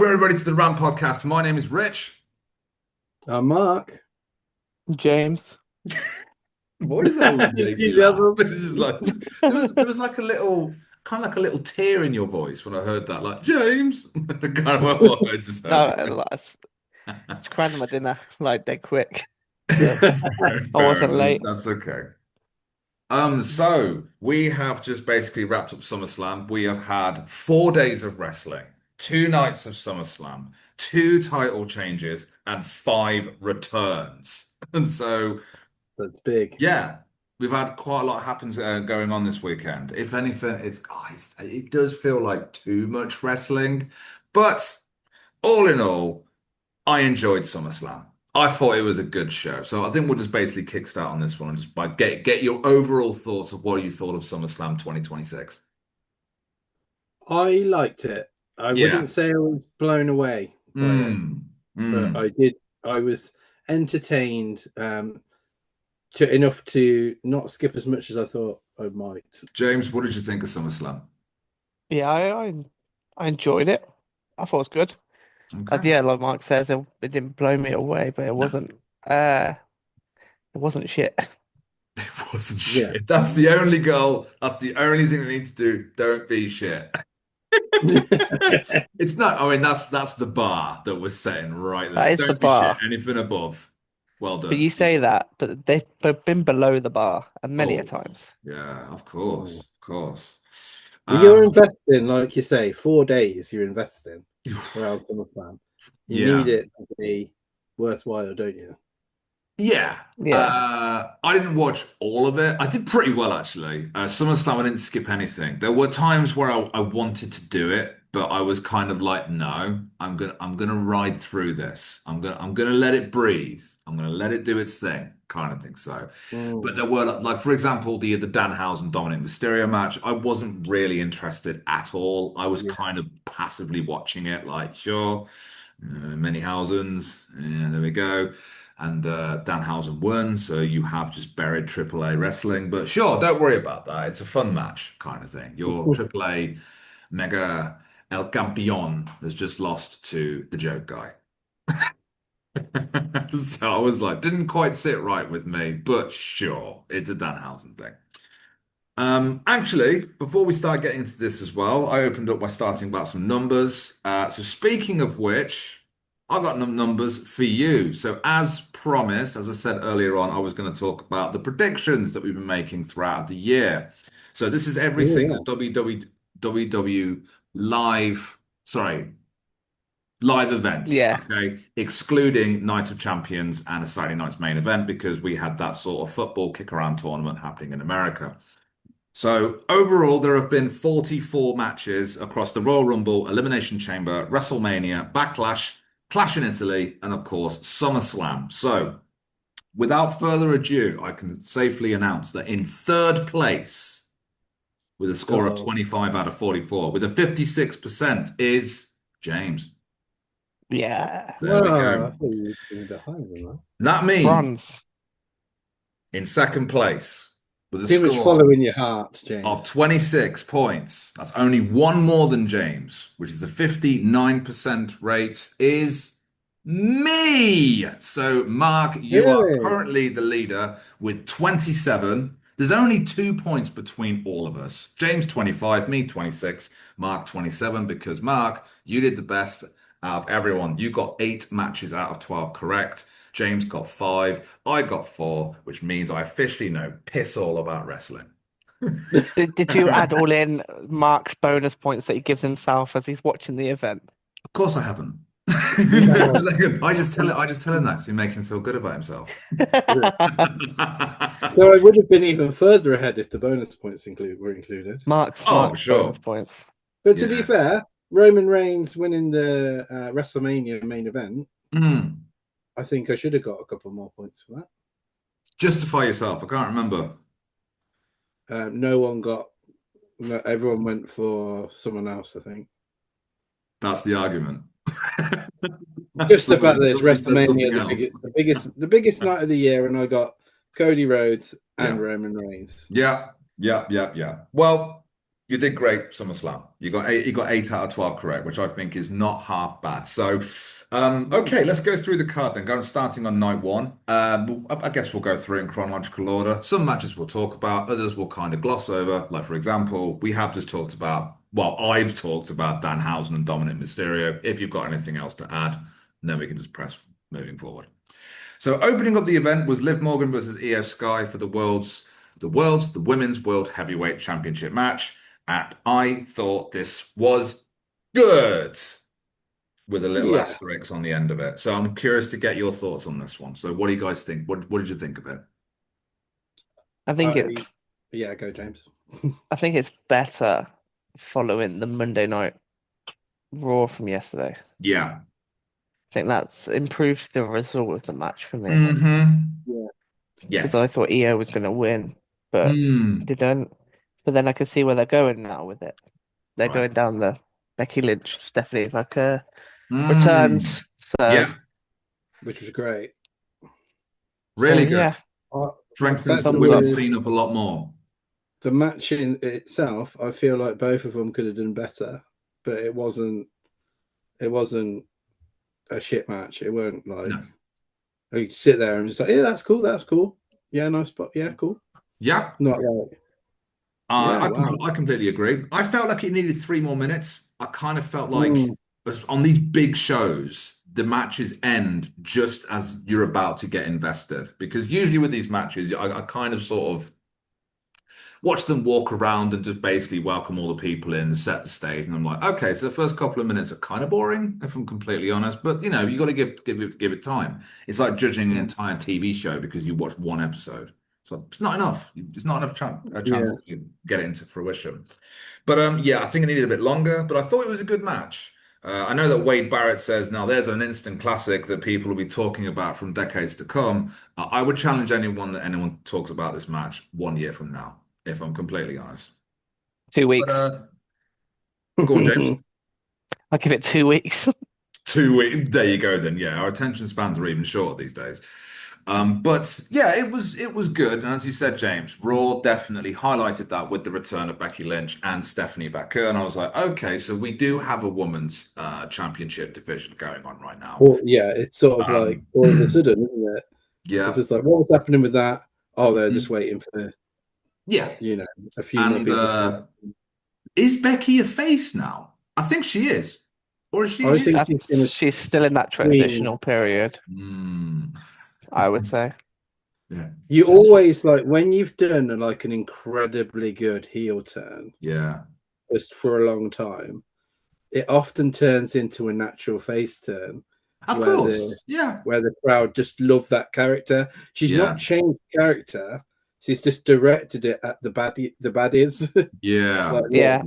Welcome everybody to the Rant Podcast. My name is Rich. Mark. James. What does that always make me laugh? Enthusiasm. It's just like there was like a little kind of like a little tear in your voice when I heard that, like James. Kind of what I just heard. No, it's crammed my dinner like dead quick. Fair, So I wasn't fair. late. That's okay. So we have just basically wrapped up SummerSlam. We have had 4 days of wrestling, 2 nights of SummerSlam, 2 title changes, and 5 returns. And so, That's big. yeah, we've had quite a lot happens going on this weekend. If anything, it does feel like too much wrestling, but all in all, I enjoyed SummerSlam. I thought it was a good show. So I think we'll just basically kickstart on this one and just by get your overall thoughts of what you thought of SummerSlam 2026. I liked it. I Yeah. wouldn't say I was blown away by it, but I was entertained enough to not skip as much as I thought I might. James, what did you think of SummerSlam? Yeah, I enjoyed it. I thought it was good. Okay. Yeah, like Mark says, it didn't blow me away, but it wasn't shit. It wasn't Yeah. shit. That's the only goal. That's the only thing we need to do. Don't be shit. It's not. I mean, that's the bar that we're setting right there. That is Don't the be bar. shit. Anything above. Well But done. you say that, but they've been below the bar and many a Oh, times. yeah, of course, of course. Well, you're investing, like you say, 4 days you're investing around SummerSlam. You Yeah. need it to be worthwhile, don't you? Yeah. Yeah. I didn't watch all of it. I did pretty well actually. SummerSlam, I didn't skip anything. There were times where I wanted to do it, but I was kind of like, no, I'm gonna ride through this. I'm gonna let it breathe. I'm gonna let it do its thing, kind of thing. So, but there were like, for example, the Danhausen Dominic Mysterio match. I wasn't really interested at all. I was Yeah. kind of passively watching it, like, sure, many Hausens, yeah, there we go. And Danhausen won, so you have just buried AAA wrestling. But sure, don't worry about that. It's a fun match kind of thing. Your AAA Mega El Campeon has just lost to the joke guy. So I was like, didn't quite sit right with me, but sure, it's a Danhausen thing. Actually, before we start getting into this as well, I opened up by starting about some numbers. So speaking of which, I got numbers for you. So as promised, as I said earlier on, I was going to talk about the predictions that we've been making throughout the year. So this is every single WWE live events, Yeah. okay, excluding Night of Champions and a Saturday night's main event because we had that sort of football kick around tournament happening in America. So overall, there have been 44 matches across the Royal Rumble, Elimination Chamber, WrestleMania, Backlash, Clash in Italy, and of course, SummerSlam. So without further ado, I can safely announce that in third place, with a score of 25 out of 44, with a 56%, is James. Yeah. There we I go. thought you were a bit higher than that. That means Bronze. in second place, with a Too much score following your heart, James. of 26 points. That's only one more than James, which is a 59% rate, is me. So, Mark, you are Really? currently the leader with 27. There's only 2 points between all of us. James 25, me 26, Mark 27, because Mark, you did the best out of everyone. You got 8 matches out of 12 correct. James got 5. I got 4, which means I officially know piss all about wrestling. Did you add all in Mark's bonus points that he gives himself as he's watching the event? Of course I haven't. I just tell him that to make him feel good about himself. So I would have been even further ahead if the bonus points were included. Mark's sure. bonus points. But to be fair, Roman Reigns winning the WrestleMania main event, I think I should have got a couple more points for that. Justify yourself. I can't remember. Everyone went for someone else, I think. That's the argument. Just the fact that it's WrestleMania, the biggest night of the year, and I got Cody Rhodes and Roman Reigns. Yeah. Well, You did great, SummerSlam. You got 8 out of 12 correct, which I think is not half bad. So, okay, let's go through the card then. Going starting on night one. I guess we'll go through it in chronological order. Some matches we'll talk about, others we'll kind of gloss over. Like for example, we have just talked about. Well, I've talked about Danhausen and Dominic Mysterio. If you've got anything else to add, then we can just press moving forward. So, opening up the event was Liv Morgan versus Io Sky for the Women's World Heavyweight Championship match. And I thought this was good with a little Yeah. asterisk on the end of it. So I'm curious to get your thoughts on this one. So what do you guys think? What did you think of it? I think it's Yeah, go James. I think it's better following the Monday Night Raw from yesterday. Yeah. I think that's improved the result of the match for me. Yeah. Because Yes. I thought Io was going to win, but didn't. But then I can see where they're going now with it. They're Right. going down the Becky Lynch, Stephanie Vaquer returns. So Yeah. Which was great. Really so, good. yeah. Strengthens the Thumbs women's up. scene up a lot more. The match in itself, I feel like both of them could have done better, but it wasn't a shit match. It weren't like No. you sit there and just like, yeah, that's cool. Yeah, nice spot. Yeah, cool. Yeah. Not like I completely agree. I felt like it needed 3 more minutes. I kind of felt like on these big shows, the matches end just as you're about to get invested. Because usually with these matches, I kind of sort of watch them walk around and just basically welcome all the people in, set the stage, and I'm like, okay, so the first couple of minutes are kind of boring, if I'm completely honest. But you know, you got to give it time. It's like judging an entire TV show because you watched one episode. So it's not enough. It's not enough chance to get it into fruition. But yeah, I think it needed a bit longer, but I thought it was a good match. I know that Wade Barrett says now there's an instant classic that people will be talking about from decades to come. I would challenge anyone talks about this match 1 year from now, if I'm completely honest. 2 weeks. Go on, James. I'll give it 2 weeks. 2 weeks. There you go then. Yeah, our attention spans are even shorter these days. But yeah, it was good. And as you said, James, Raw definitely highlighted that with the return of Becky Lynch and Stephanie Vaquer. And I was like, okay, so we do have a women's championship division going on right now. Well, yeah, it's sort of like all of a sudden, isn't it? Yeah. It's just like, what was happening with that? Oh, they're just waiting for a few more people. Is Becky a face now? I think she is. Or is she? I think she's still in that transitional period. I would say. Yeah. You always like when you've done like an incredibly good heel turn. Yeah. Just for a long time, it often turns into a natural face turn. Of course. Where the crowd just love that character. She's not changed character. She's just directed it at the baddies. Yeah.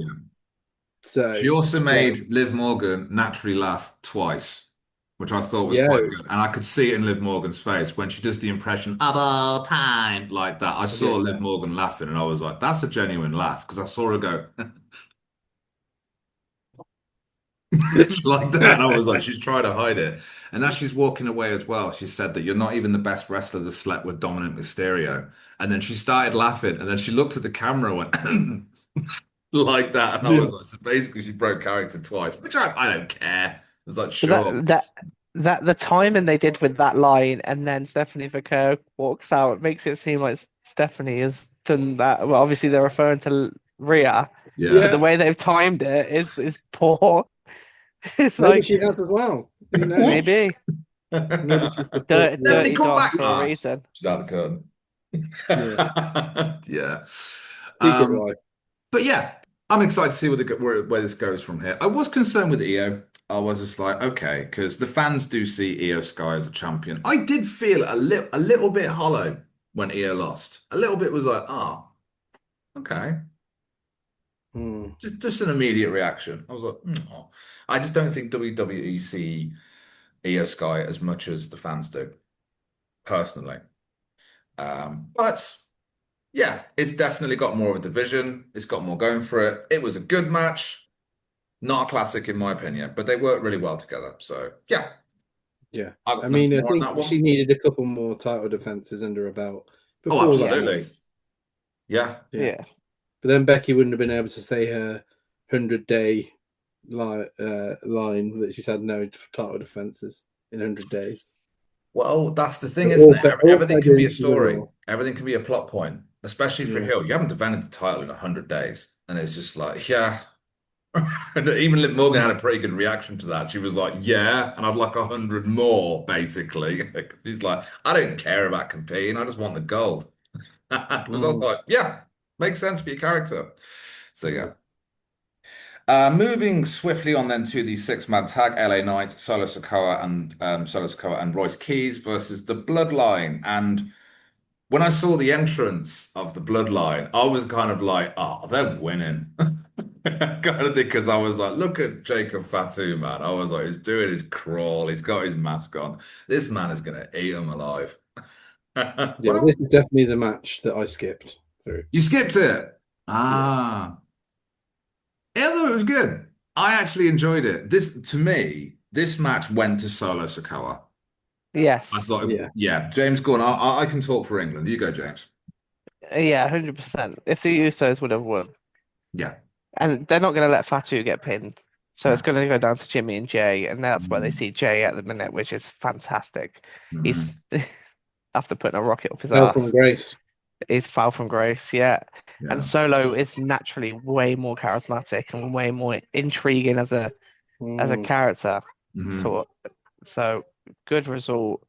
So she also made Liv Morgan naturally laugh twice, which I thought was quite good. And I could see it in Liv Morgan's face when she does the impression of all time like that. I saw Liv Morgan laughing and I was like, that's a genuine laugh because I saw her go like that. And I was like, she's trying to hide it. And as she's walking away as well, she said that you're not even the best wrestler that slept with Dominic Mysterio. And then she started laughing and then she looked at the camera and went like that. And I was like, so basically she broke character twice, which I don't care. It's like, sure. That the timing they did with that line and then Stephanie Vaquer walks out makes it seem like Stephanie has done that. Well, obviously they're referring to Rhea. But the way they've timed it is poor. It's maybe like she has as well. Maybe. Dirty dog for a reason. She's out the curtain. Yeah. But yeah, I'm excited to see where this goes from here. I was concerned with Io. I was just like, okay, because the fans do see Io Sky as a champion. I did feel a little bit hollow when Io lost. A little bit was like, okay. Just an immediate reaction. I was like, I just don't think WWE see Io Sky as much as the fans do, personally. But yeah, it's definitely got more of a division. It's got more going for it. It was a good match. Not a classic in my opinion, but they worked really well together. So yeah. Yeah. I mean, I think she needed a couple more title defenses under her belt. Oh, absolutely. Yeah. Yeah. But then Becky wouldn't have been able to say her 100-day line that she's had no title defenses in 100 days. Well, that's the thing, But isn't it? all Everything fed can be a into the story. Raw. Everything can be a plot point, especially for Hill. You haven't defended the title in 100 days. And it's just like, yeah. And even Liv Morgan had a pretty good reaction to that. She was like, yeah, and I'd like 100 more, basically. She's like, I don't care about competing. I just want the gold. Because I was like, yeah, makes sense for your character. So, yeah. Moving swiftly on then to the six-man tag, LA Knight, Solo Sikoa and Royce Keys versus the Bloodline. And when I saw the entrance of the Bloodline, I was kind of like, oh, they're winning. Kind of thing, because I was like, look at Jacob Fatu, man. I was like, he's doing his crawl, he's got his mask on. This man is gonna eat him alive. Yeah, Well, this is definitely the match that I skipped through. you skipped it. Ah. Yeah, though it was good. I actually enjoyed it. To me, this match went to Solo Sikoa. I Yes. thought, yeah, James, go on. I can talk for England. You go, James. Yeah, 100%. If the Usos would have won. Yeah. And they're not going to let Fatu get pinned. So No. it's going to go down to Jimmy and Jay. And that's where they Mm. see Jay at the minute, which is fantastic. Mhm. He's, after putting a rocket up his Fell from ass, grace. he's fell from grace, yeah. Yeah. And Solo is naturally way more charismatic and way more intriguing as a character. Mhm. So good result.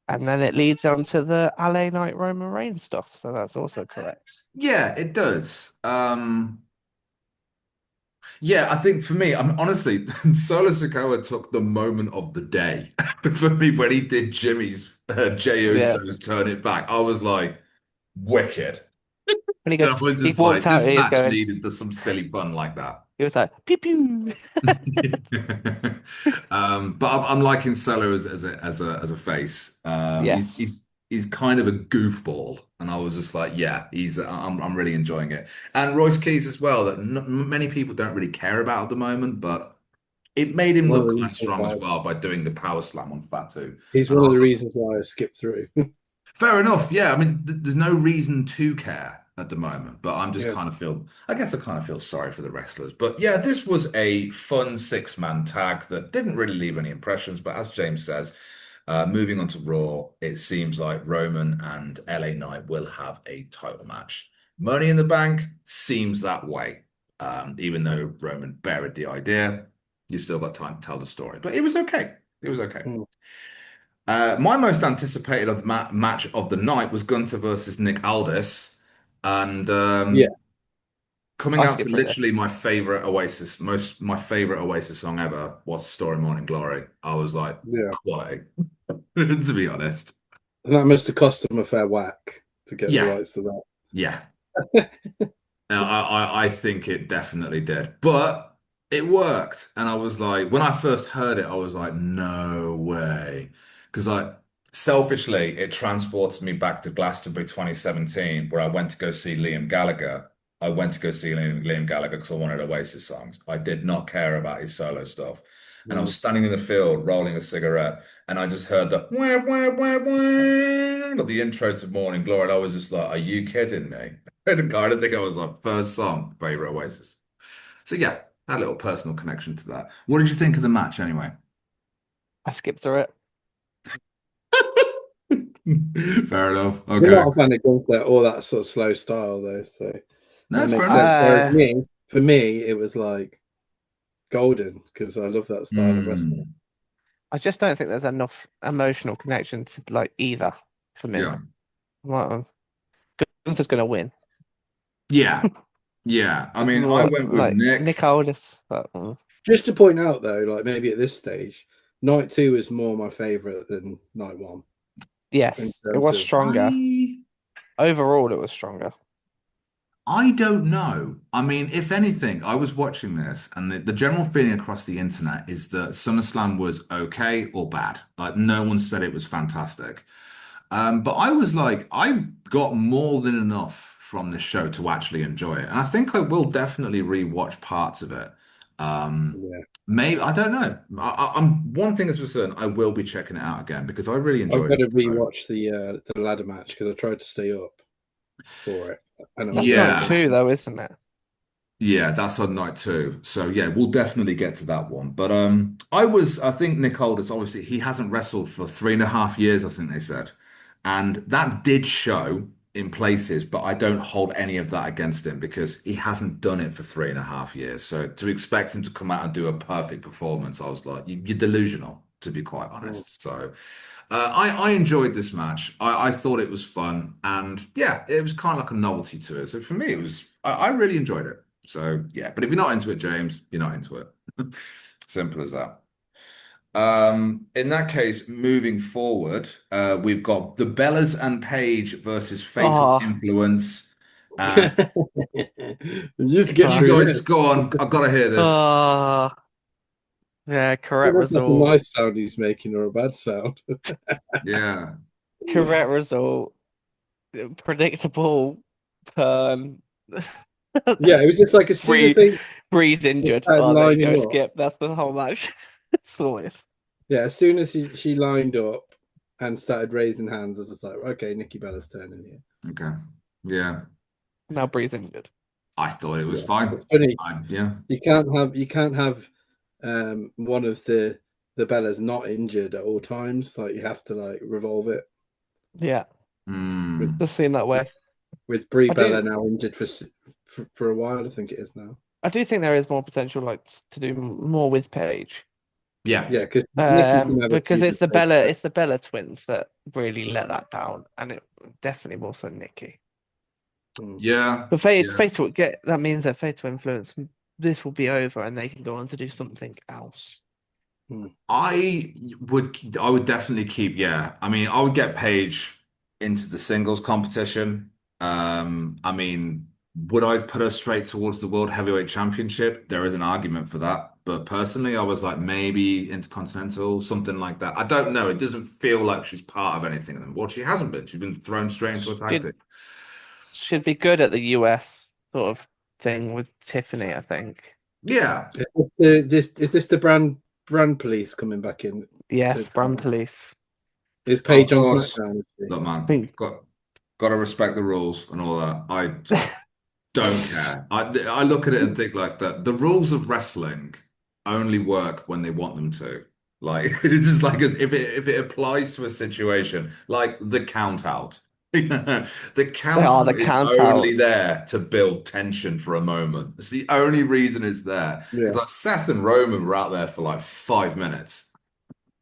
And then it leads on to the LA Knight Roman Reigns stuff. So that's also correct. Yeah, it does. Yeah, I think for me, I'm honestly, Solo Sikoa took the moment of the day for me when he did Jimmy's Jey Yeah. Uso's turn it back. I was like, wicked. When he And goes, I was he just walked like, out, this he's match going, needed some silly fun like that. he was like, pew pew. But I'm liking Solo as a face. Yes. He's kind of a goofball, and I was just like, yeah, I'm really enjoying it. And Royce Keys as well, that n many people don't really care about at the moment, but it made him One of look the kind of reasons strong as why well by doing the power slam on Fatu. he's And I one of was the like, reasons why I skipped through. fair enough. Yeah, I mean, th there's no reason to care at the moment, but I'm just Yeah. I guess I kind of feel sorry for the wrestlers. But yeah, this was a fun six-man tag that didn't really leave any impressions. But as James says, moving on to Raw, it seems like Roman and LA Knight will have a title match. Money in the Bank seems that way. Even though Roman buried the idea, you still got time to tell the story. But it was okay. It was okay. Mm. My most anticipated of the match of the night was Gunther versus Nick Aldis, and Yeah. coming I out to skipped through this. literally my favorite Oasis song ever was "Story Morning Glory." I was like, Yeah. quality, to be honest. And that must have cost him a fair whack to get the Yeah, rights to that. yeah. I think it definitely did, but it worked. And I was like, when I first heard it, I was like, no way. Because selfishly, it transported me back to Glastonbury 2017, where I went to go see Liam Gallagher. I went to go see Liam Gallagher because I wanted Oasis songs. I did not care about his solo stuff. And I was standing in the field rolling a cigarette, and I just heard the wah, wah, wah, wah, of the intro to Morning Glory. And I was just like, are you kidding me? I don't think I was like first song favorite Oasis. So yeah, that little personal connection to that. What did you think of the match anyway? I skipped through it. Fair enough. I'm Okay. not a fan of Gunther or that sort of slow style though, so No, that that's fair makes enough. sense. Whereas for me, it was like golden because I love that style of wrestling. I just don't think there's enough emotional connection to like either for me. Yeah. Like, Gunther's going to win. Yeah. Yeah. I mean, I went with Like Nick. Nick Aldis. Just to point out though, like maybe at this stage, night 2 is more my favorite than night 1. Yes, it was stronger. I Overall, it was stronger. I don't know. I mean, if anything, I was watching this, and the general feeling across the internet is that SummerSlam was okay or bad. Like, no one said it was fantastic. But I was like, I got more than enough from this show to actually enjoy it. And I think I will definitely rewatch parts of it. Yeah. Maybe, I don't know. I'm one thing is for certain, I will be checking it out again because I really I've enjoyed got to it. So, rewatch the ladder match because I tried to stay up. for it. And That's night 2 though, isn't it? Yeah, that's on night 2. So yeah, we'll definitely get to that one. But I think Nick Aldis, obviously, he hasn't wrestled for 3.5 years, I think they said. And that did show in places, but I don't hold any of that against him because he hasn't done it for 3.5 years. So to expect him to come out and do a perfect performance, I was like, you're delusional, to be quite honest. So I enjoyed this match. I thought it was fun, and yeah, it was kind of like a novelty to it. So for me, I really enjoyed it. So yeah, but if you're not into it, James, you're not into it. Simple as that. In that case, moving forward, we've got the Bellas and Paige versus Fatal Oh, Influence. And just get you through guys this. just go on. I've got to hear this. oh, yeah, correct That's like a result. nice sound he's making or a bad sound. Yeah. Correct result. Predictable turn. Yeah, it was just like as soon as they Breeze injured. started Oh, there you lining go, up. Skip. That's the whole match. Sorted. Yeah, as soon as she lined up and started raising hands, I was just like, okay, Nikki Bella's turning here. Okay. Yeah. Now Breeze injured. I thought it was Yeah. fine. It's funny. Yeah. You can't have one of the Bellas not injured at all times. Like you have to like revolve it. Yeah. Mm. Does seem that way. With Brie I Bella do now injured for a while, I think it is now. I do think there is more potential like to do more with Paige. Yeah. Yeah, because Nikki can have a Because feud it's the with Paige. It's the Bella twins that really let that down, and it definitely more so Nikki. Yeah. But Yeah. Fatal get that means that Fatal Influence, this will be over and they can go on to do something else. I would definitely keep, yeah. I mean, I would get Paige into the singles competition. I mean, would I put her straight towards the World Heavyweight Championship? There is an argument for that. But personally, I was like maybe Intercontinental, something like that. I don't know. It doesn't feel like she's part of anything. Well, she hasn't been. She's been thrown straight into a tag Should team. should be good at the US sort of thing with Tiffany, I think. Yeah. Is this the brand police coming back in? Yes, brand police. Is Of Paige on course. SmackDown? Look, man, Think got to respect the rules and all that. I just don't care. I look at it and think like that. The rules of wrestling only work when they want them to. Like it's just like as if it applies to a situation like the count out. The they count are the out is count only outs. there to build tension for a moment. It's the only reason it's there. Yeah. Because like Seth and Roman were out there for like 5 minutes.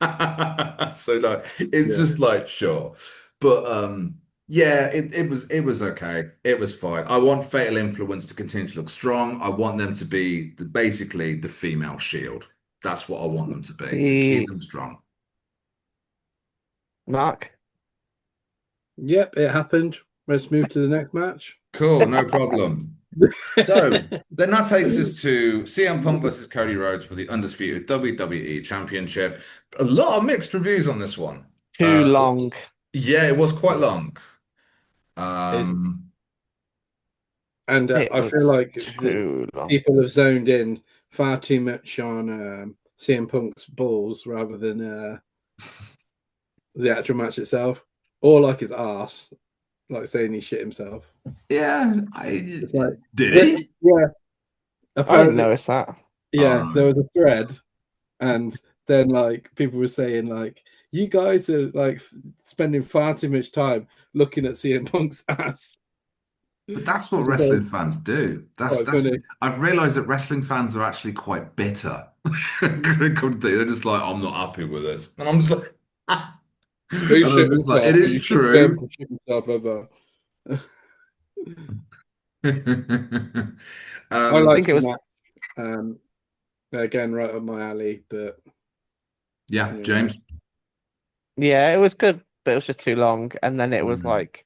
So like it's just like sure. But yeah, it was okay. It was fine. I want Fatal Influence to continue to look strong. I want them to be basically the female Shield. That's what I want them to be. So keep them strong. Mark. Yep, it happened. Let's move to the next match. Cool, no problem. So then that takes us to CM Punk versus Cody Rhodes for the undisputed WWE Championship. A lot of mixed reviews on this one. Too long. Yeah, it was quite long. And It I was feel like too long. people have zoned in far too much on CM Punk's balls rather than the actual match itself, or like his ass, like saying he shit himself. Yeah, It's like, did he? Yeah, I didn't apparently, notice that. yeah, there was a thread, and then like people were saying like, you guys are like spending far too much time looking at CM Punk's ass. But that's what It's wrestling like, fans do. That's quite funny. I've realized that wrestling fans are actually quite bitter. They're just like, I'm not happy with this. And I'm just like, He and I'm shit just like, it himself. is He should be able true. to shit himself ever. I I liked think it the was match. Again, right up my alley, but Yeah, James. yeah, it was good, but it was just too long. And then it was Mm. like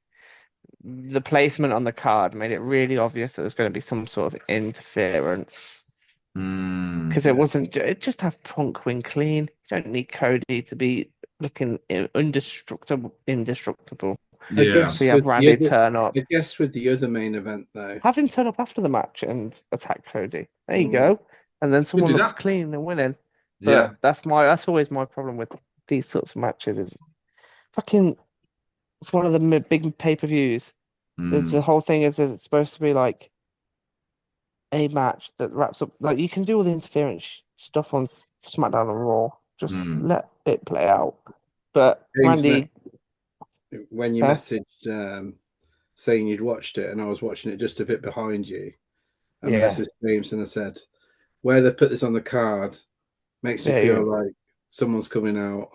the placement on the card made it really obvious that there's going to be some sort of interference because it wasn't. It just have Punk win clean. You don't need Cody to be looking indestructible. I Yeah. guess So you have Randy turn up. I guess with the other main event though, Have him turn up after the match and attack Cody. There you go. And then someone do looks that. clean and winning. Yeah. But that's always my problem with these sorts of matches is fucking it's one of the big pay-per-views. The whole thing is it's supposed to be like a match that wraps up. Like you can do all the interference stuff on SmackDown and Raw. Just let it play out. But James, Randy, when you messaged saying you'd watched it, and I was watching it just a bit behind you, I messaged James and I said, "Where they put this on the card makes you feel like someone's coming out.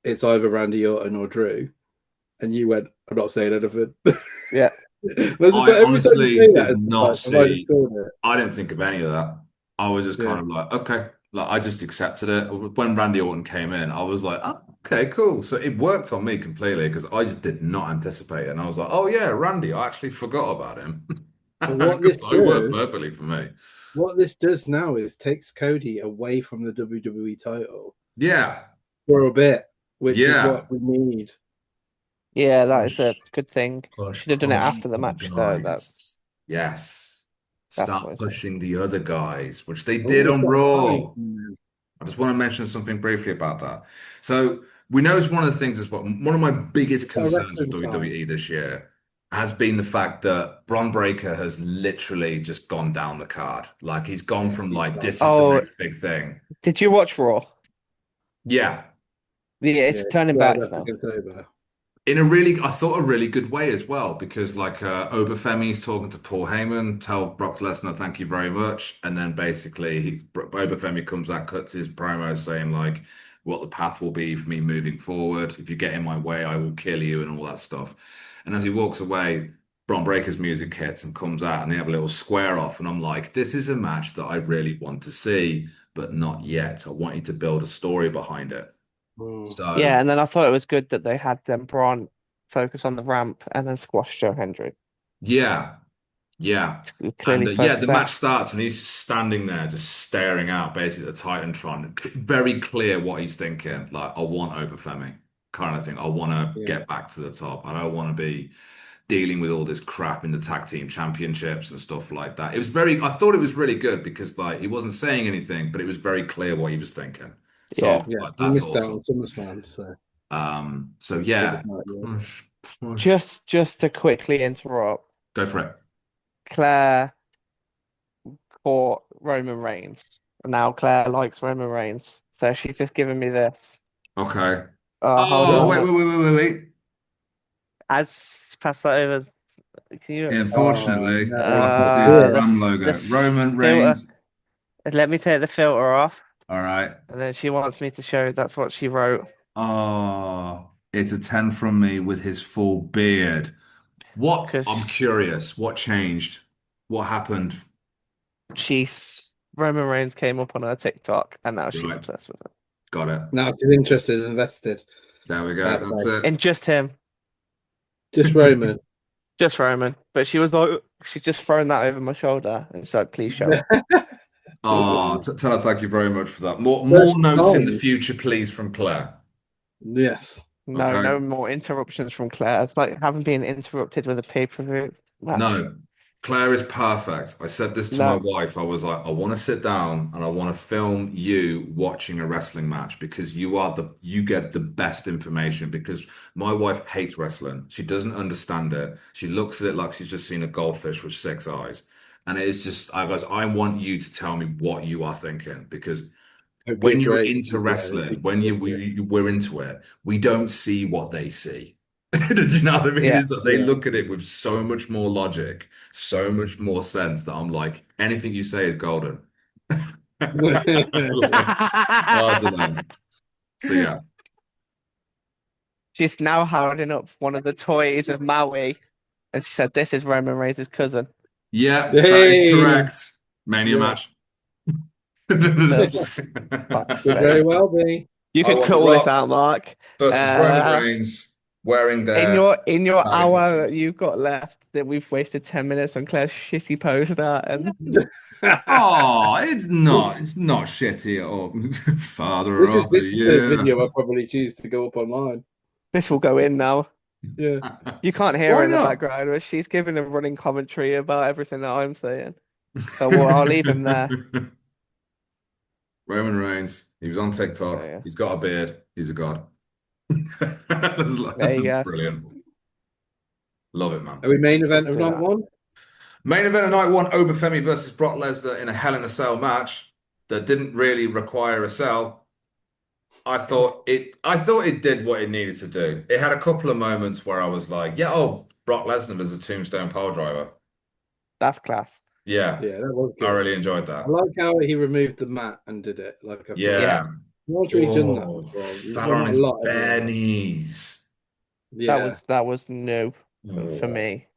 It's either Randy Orton or Drew." And you went, "I'm not saying anything." Yeah. I honestly did not see. I didn't think of any of that. I was just kind of like, okay, like I just accepted it. When Randy Orton came in, I was like, oh, okay, cool. So it worked on me completely because I just did not anticipate it, and I was like, oh yeah, Randy. I actually forgot about him. What this it worked perfectly for me. What this does now is takes Cody away from the WWE title. Yeah. For a bit, which is what we need. Yeah, that is a good thing. Should have done it after the match, though. Yes. Start pushing the other guys, which they did Oh, on Raw. I just want to mention something briefly about that. So we know it's one of the things as well. One of my biggest concerns with WWE this year has been the fact that Bron Breakker has literally just gone down the card. Like he's gone from like this is the next big thing. Did you watch Raw? Yeah. Yeah, it's turning back now. In I thought a really good way as well, because like Obafemi's talking to Paul Heyman, tell Brock Lesnar thank you very much, and then basically Obafemi comes out, cuts his promo saying like what the path will be for me moving forward. If you get in my way, I will kill you and all that stuff. And as he walks away, Bron Breakker's music hits and comes out, and they have a little square off, and I'm like, this is a match that I really want to see, but not yet. I want you to build a story behind it. So yeah, and then I thought it was good that they had Braun focus on the ramp and then squash Joe Hendry. Yeah. And the match starts and he's just standing there, just staring out basically at the Titantron. Very clear what he's thinking. Like, I want Obafemi kind of thing. I want to get back to the top. I don't want to be dealing with all this crap in the tag team championships and stuff like that. I thought it was really good because like he wasn't saying anything, but it was very clear what he was thinking. So like, that's awesome. SummerSlam, so yeah. Just to quickly interrupt. Go for it. Claire caught Roman Reigns. Now Claire likes Roman Reigns. So she's just given me this. Okay. Wait. As pass that over. Unfortunately, all I can see is the Ram logo. Roman Reigns. Let me take the filter off. All right. And then she wants me to show that's what she wrote. Oh, it's a 10 from me with his full beard. I'm curious. What changed? What happened? Roman Reigns came up on her TikTok, and now she's obsessed with it. Got it. Now she's interested and invested. There we go. That's it. And just him. Just Roman. Just Roman. But she was like, she's just thrown that over my shoulder, and she's like, please show it. Oh, tell her thank you very much for that. More notes in the future, please, from Claire. Yes. No more interruptions from Claire. It's like having been interrupted with a pay-per-view match. No, Claire is perfect. I said this to my wife. I was like, I want to sit down and I want to film you watching a wrestling match because you get the best information because my wife hates wrestling. She doesn't understand it. She looks at it like she's just seen a goldfish with 6 eyes. And it is just, I want you to tell me what you are thinking because when you're into wrestling, when we're into it, we don't see what they see. Do you know what I mean? Yeah. They look at it with so much more logic, so much more sense that I'm like, anything you say is golden. I don't know. So yeah. She's now holding up one of the toys of Maui, and she said, "This is Roman Reigns' cousin." Yeah, that is correct. Mania match. Could very well be. You can cut all this out, Mark. Versus Roman Reigns wearing their in your hour that you've got left, that we've wasted 10 minutes on Claire's shitty poster and it's not shitty at all. Father this is the video I probably choose to go up online. This will go in now. Yeah. You can't hear her in the background, but she's giving a running commentary about everything that I'm saying. So I'll leave him there. Roman Reigns, he was on TikTok. Oh, yeah. He's got a beard. He's a god. There you go. Brilliant. Love it, man. Are we main event of night one? Main event of night one, Obafemi versus Brock Lesnar in a Hell in a Cell match that didn't really require a cell. I thought it did what it needed to do. It had a couple of moments where I was like, yeah, oh, Brock Lesnar as a tombstone pole driver. That's class. Yeah, Yeah, that was I good. really enjoyed I that. like how he removed the mat and did it. Like I thought, Yeah. no one's really done that Oh, before. fell Well, on not a his lot bare anyway. knees. Yeah, That was new for Oh. me,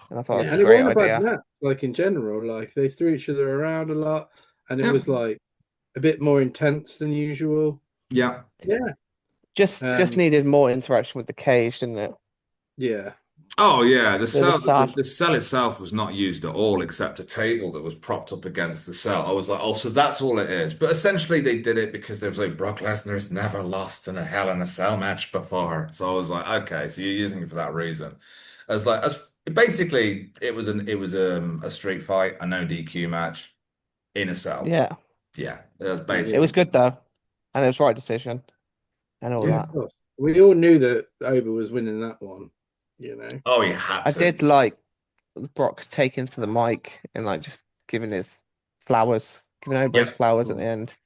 and I thought it was yeah, a and it great wasn't a bad idea. match. Like in general, like they threw each other around a lot, and it Yep. was like a bit more intense than usual. Yeah. Yeah, Just needed more interaction with the cage, didn't it? yeah. Oh yeah, the It was cell sad. the cell itself was not used at all except a table that was propped up against the cell. I was like, oh, so that's all it is. But essentially they did it because they was like Brock Lesnar has never lost in a Hell in a Cell match before. So I was like, okay, so you're using it for that reason. As basically it was a street fight, a no DQ match in a cell. Yeah, Yeah, that was it Yeah. was basically. good though, and it was right decision and all Yeah, that. of course. We all knew that Oba was winning that one, you know. Oh, he had I to. did like Brock taking to the mic and like just giving his flowers, giving over his Yep. flowers at the end. It's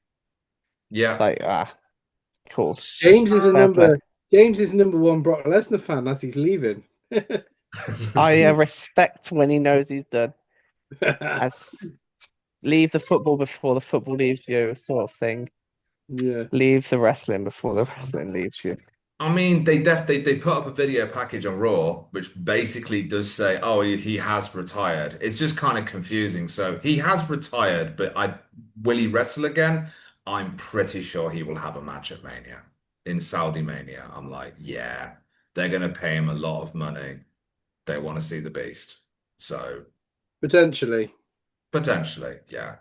Yeah. like cool. James is a Fair play. number one Brock Lesnar fan as he's leaving. I respect when he knows he's done. As leave the football before the football leaves you, sort of thing. Yeah. Leave the wrestling before the wrestling leaves you. I mean, they put up a video package on Raw, which basically does say, "Oh, he has retired." It's just kind of confusing. So he has retired, but I will he wrestle again? I'm pretty sure he will have a match at Mania in Saudi Mania. I'm like, yeah, they're gonna pay him a lot of money. They want to see the beast, so Potentially. potentially, yeah.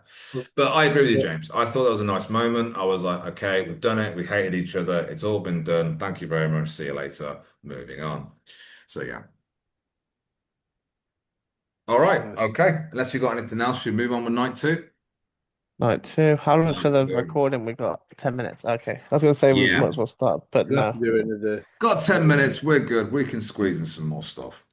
But I agree with you, Yeah. James. I thought that was a nice moment. I was like, okay, we've done it. We hated each other. It's all been done. Thank you very much. See you later. Moving on. So yeah. All right. Nice. Okay. Unless you've got anything else, should we move on with night two? Night two. How long for Night the two. recording? We got 10 minutes. Okay. I was gonna say we might Yeah. as well start, but We'll have no. to do another. Got 10 minutes. We're good. We can squeeze in some more stuff.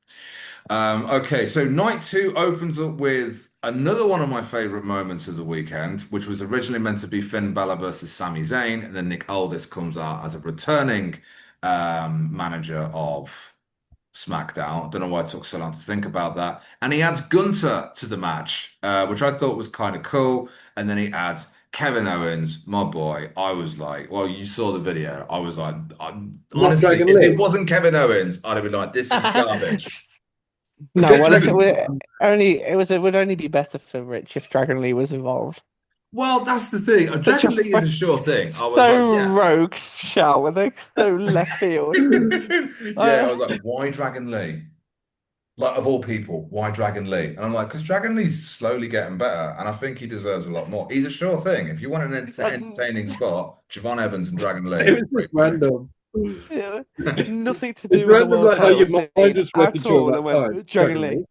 Okay, so night two opens up with another one of my favorite moments of the weekend, which was originally meant to be Finn Balor versus Sami Zayn, and then Nick Aldis comes out as a returning manager of SmackDown. I don't know why it took so long to think about that. And he adds Gunter to the match, which I thought was kind of cool. And then he adds Kevin Owens, my boy. I was like, well, you saw the video. I was like, Not honestly, Dragon if Lee. it wasn't Kevin Owens, I'd have been like, this is garbage. No, well, if it were it would only be better for Rich if Dragon Lee was involved. Well, that's the thing. Such a Dragon Lee is a sure thing. I was like, so yeah. rogue shout, with it so left field. Yeah, I was like, why Dragon Lee? Like, of all people, why Dragon Lee? And I'm like, because Dragon Lee's slowly getting better, and I think he deserves a lot more. He's a sure thing. If you want an entertaining spot, Javon Evans and Dragon Lee. It was just random. Yeah, nothing to It's do with the random, world like how your title mind scene just went at during all. that And went time. Dragon Lee.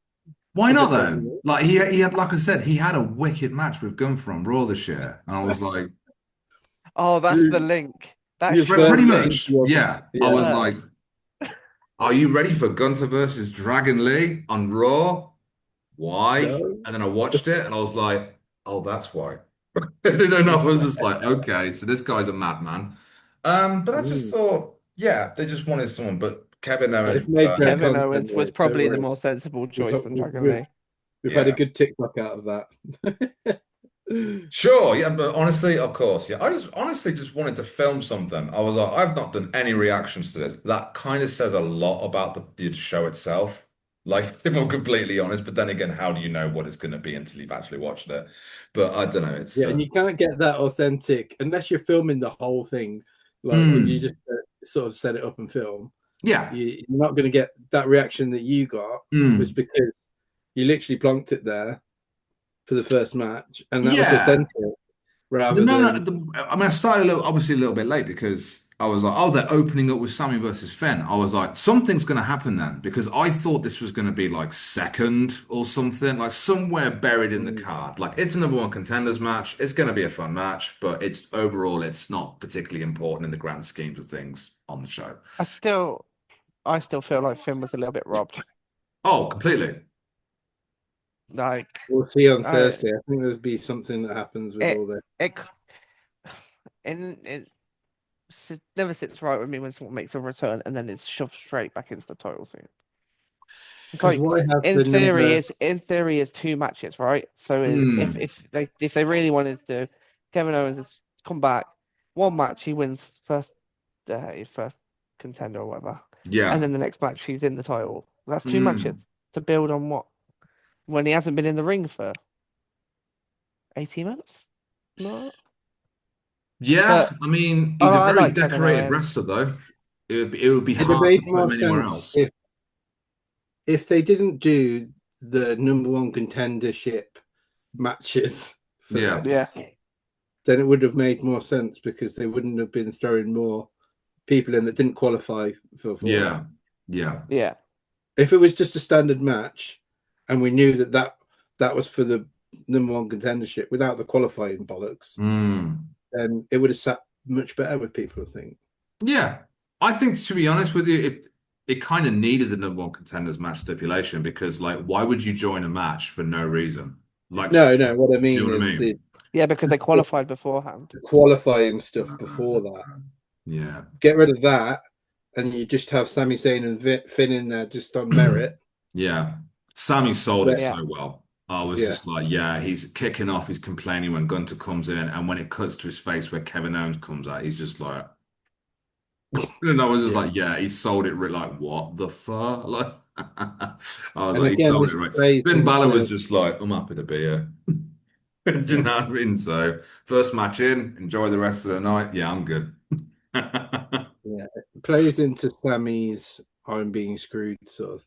Why Is not it Dragon though? Lee? Like he had, like I said, he had a wicked match with Gunther on Raw this year, and I was like, Oh, that's the link. That You shows pretty firmly the link. much, into yeah. I Yeah. was like, are you ready for Gunther versus Dragon Lee on Raw? Why? No. And then I watched it, and I was like, oh, that's why. And I was just like, okay, so this guy's a madman. But I just Mm. thought, yeah, they just wanted someone, but Kevin Owens It's made great returning. Kevin content, Owens was mate, don't probably the worry. more sensible choice than Dragon We've, Lee. we've had a Yeah. good TikTok out of that. Sure, yeah, but honestly, of course, yeah. I just honestly just wanted to film something. I was like, I've not done any reactions to this. That kind of says a lot about the show itself. Like, if I'm completely honest, but then again, how do you know what it's going to be until you've actually watched it? But I don't know. It's Yeah, and you can't get that authentic unless you're filming the whole thing, like, and you Mm. just sort of set it up and film. Yeah. You're not going to get that reaction that you got, was Mm. because you literally plonked it there for the first match, and that was Yeah. authentic rather No, than. I mean, I started obviously a little bit late because I was like, oh, they're opening up with Sammy versus Finn. I was like, something's going to happen then because I thought this was going to be like second or something, like somewhere buried in the card. Like it's a number one contenders match. It's going to be a fun match, but it's overall, it's not particularly important in the grand schemes of things on the show. I still feel like Finn was a little bit robbed. Oh, completely. Like we'll see on Thursday. I think there'll be something that happens with all this. It never sits right with me when someone makes a return and then it's shoved straight back into the title scene. It's like in theory is 2 matches, right? So if they really wanted to, Kevin Owens has come back, 1 match he wins first contender or whatever. Yeah. And then the next match he's in the title. That's 2 matches to build on what? When he hasn't been in the ring for 18 months? No. Yeah, I mean, he's a very decorated wrestler, though. It would be hard to put him anywhere else. If they didn't do the number 1 contendership matches for this, then it would have made more sense because they wouldn't have been throwing more people in that didn't qualify for Yeah. If it was just a standard match and we knew that was for the number 1 contendership without the qualifying bollocks, then it would have sat much better with people, I think. Yeah. I think, to be honest with you, it kind of needed the number 1 contenders match stipulation because, like, why would you join a match for no reason? Like, no, what I mean is because they qualified beforehand. The qualifying stuff before that. Yeah. Get rid of that, and you just have Sami Zayn and Finn in there just on merit. Yeah. Sami sold it so well. I was just like, he's kicking off, he's complaining when Gunter comes in, and when it cuts to his face where Kevin Owens comes out, he's just like, and I was just like, he sold it like, what the fuck? Like, I was like, he sold it right. Finn Balor was just like, I'm happy to be here. Do you know what I mean? So, first match in, enjoy the rest of the night. Yeah, I'm good. It plays into Sami's I'm being screwed sort of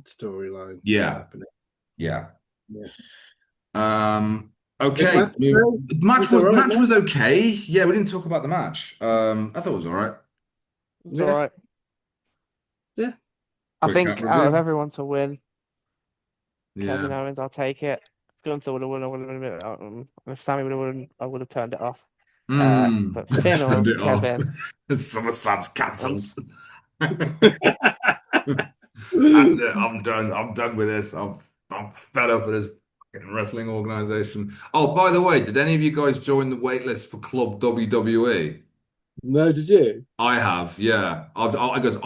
storyline. Yeah. Okay. The match was okay. Yeah, we didn't talk about the match. I thought it was all right. It's all right. Yeah. I think out of everyone to win, Kevin Owens, I'll take it. If Gunther would have won, I would have been. If Sami would have won, I would have turned it off. But Finn or Kevin, SummerSlam's cancelled. That's it. I'm done. I'm done with this. I'm fed up with this wrestling organization. Oh, by the way, did any of you guys join the waitlist for Club WWE? No, did you? I have, yeah. I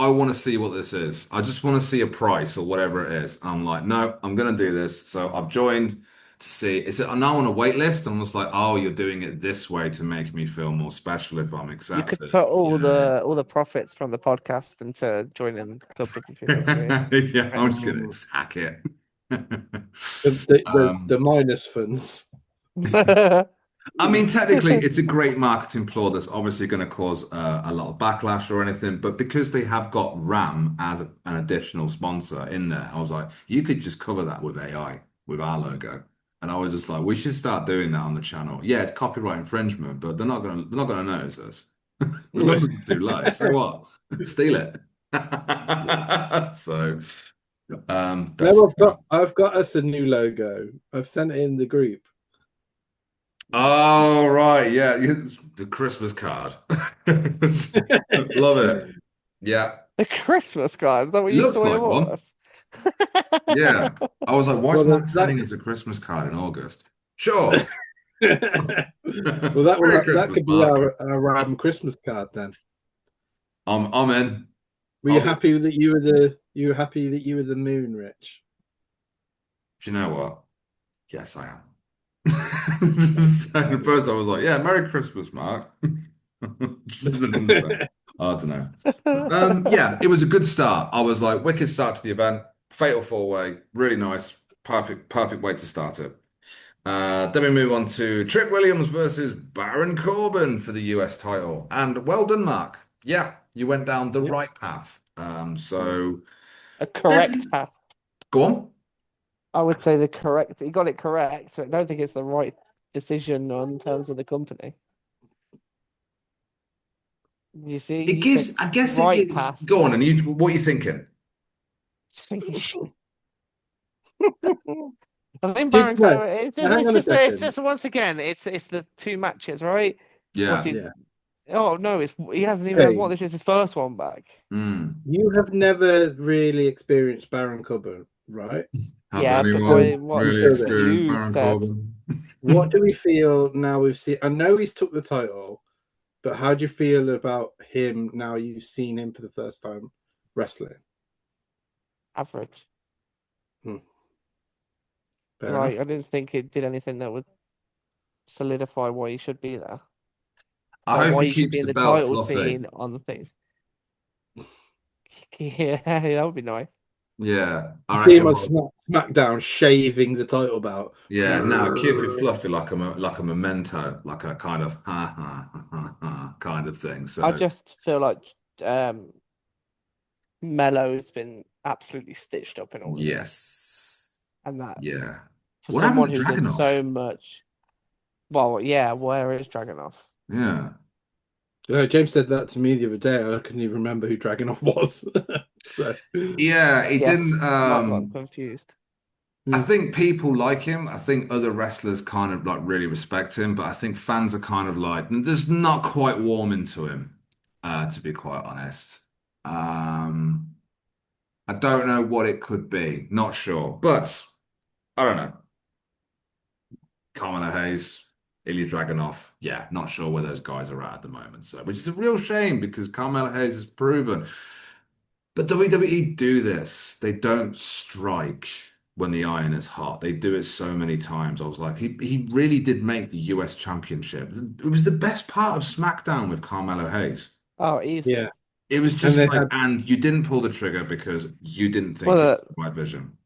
want to see what this is. I just want to see a price or whatever it is. I'm like, no, I'm going to do this. So I've joined to see. Is it now on a wait list? I'm just like, oh, you're doing it this way to make me feel more special if I'm accepted. You could put all the profits from the podcast into joining Club WWE. Yeah, I'm just going to hack it. The minus funds. I mean, technically, it's a great marketing ploy that's obviously going to cause a lot of backlash or anything. But because they have got Ram as an additional sponsor in there, I was like, you could just cover that with AI, with our logo. And I was just like, we should start doing that on the channel. Yeah, it's copyright infringement, but they're not gonna notice us. The numbers are too low. So what? Steal it. So, I've got us a new logo. I've sent it in the group. Oh, right. Yeah. The Christmas card. Love it. Yeah. The Christmas card? Is that what you looks like one? Yeah. I was like, why is Mark sending us a Christmas card in August? Sure. Well, that could be our Ram Christmas card then. I'm in. Were you happy that you were the moon, Rich? Do you know what? Yes, I am. So first I was like, yeah, Merry Christmas, Mark. I don't know. Yeah, it was a good start. I was like, wicked start to the event. Fatal 4-way, really nice. Perfect way to start it. Then we move on to Trick Williams versus Baron Corbin for the US title. And well done, Mark. Yeah, you went down the right path. So a correct path. Go on. I would say he got it correct. So I don't think it's the right decision in terms of the company. You see, it gives. I guess it gives. Path. Go on, and what are you thinking? I think Baron Corbin. It's just once again, it's the 2 matches, right? Yeah. Oh no, he hasn't even. This is his first one back. You have never really experienced Baron Corbin. right? Has Yeah, but anyone by what really experienced you Baron said, Corbin? What do we feel now we've seen? I know he's took the title, but how do you feel about him now you've seen him for the first time wrestling? average. Hmm. Fair Like, enough. I didn't think it did anything that would solidify why he should be there. I Like, hope why he he should be keeps in the the belt title fluffy. scene on the things. Yeah, that would be nice. Yeah, I See him reckon. on SmackDown shaving the title belt. Yeah, now keep it fluffy like a memento, like a kind of ha kind of thing. I So just feel like um Mello's been absolutely stitched up in all of this. yes, And that yeah. for What happened someone to who did Dragunov? so much, well, yeah, where is Dragunov? Yeah, James said that to me the other day. I couldn't even remember who Dragonov was. So, yeah. He didn't. Yes, Mark got confused. I think people like him. I think other wrestlers kind of like really respect him, but I think fans are kind of like just not quite warm into him, to be quite honest. Um, I don't know what it could be. Not sure, but I don't know. Carmelo Hayes, Ilya Dragunov. Yeah, not sure where those guys are at the moment. So, which is a real shame because Carmelo Hayes has proven. But WWE do this. They don't strike when the iron is hot. They do it so many times. I was like, he really did make the US Championship. It was the best part of SmackDown with Carmelo Hayes. Oh, yeah. easily. It was And just they like, had, and you didn't pull the trigger because you didn't think it Well, was the right vision.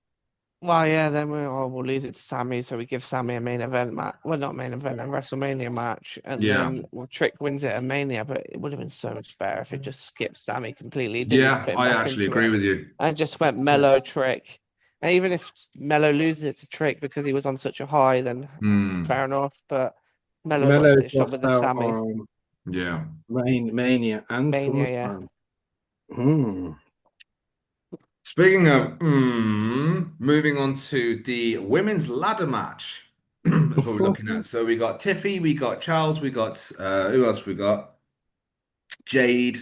yeah, then we'll lose it to Sammy, so we give Sammy a main event match. Well, not main event, a WrestleMania match, and Yeah. then Trick wins it at Mania. But it would have been so much better if it just skipped Sammy completely, didn't even Yeah, put him I back actually into agree it, with you. and just went yeah. Mellow Trick. And even if Mellow loses it to Trick because he was on such a high, then Hmm. fair enough. But Mellow got Mello's stitched up lost with the out Sammy on Yeah. Mania and Mania, yeah. SummerSlam. Hmm. Speaking of, moving on to the women's ladder match. That's what we're looking at. So we got Tiffy, we got Charles, we got who else we got? Jade,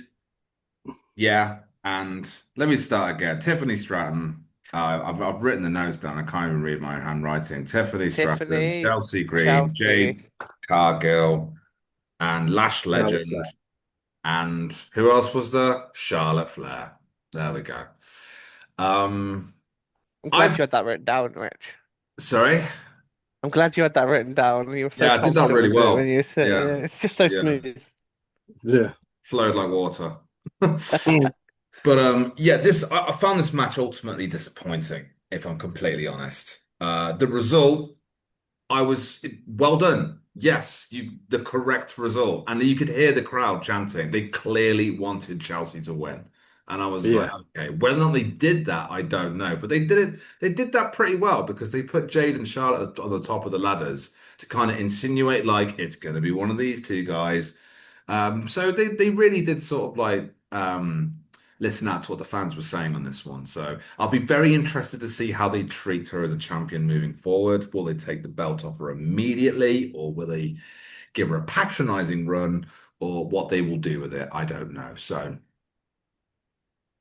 yeah. And let me start again. Tiffany Stratton. I've written the notes down. I can't even read my handwriting. Tiffany Stratton, Tiffany, Chelsea Green, Chelsea, Jade Cargill, and Lash Charlotte Flair. Legend. And who else was there? Charlotte Flair. There we go. Um, I'm glad I've you had that written down, Rich. sorry. I'm glad you had that written down. You were so Yeah, I did that confident really with it when well. you said, Yeah, yeah, it's just so yeah. smooth. Yeah. Flowed like water. Mm. But yeah, I found this match ultimately disappointing, if I'm completely honest. The result, well done. Yes, the correct result. And you could hear the crowd chanting. They clearly wanted Chelsea to win. And I was like, Yeah. okay, whether or not they did that, I don't know. But they did that pretty well because they put Jade and Charlotte on the top of the ladders to kind of insinuate like it's gonna be one of these two guys. So they really did sort of like listen out to what the fans were saying on this one. So I'll be very interested to see how they treat her as a champion moving forward. Will they take the belt off her immediately, or will they give her a patronizing run, or what they will do with it? I don't know. So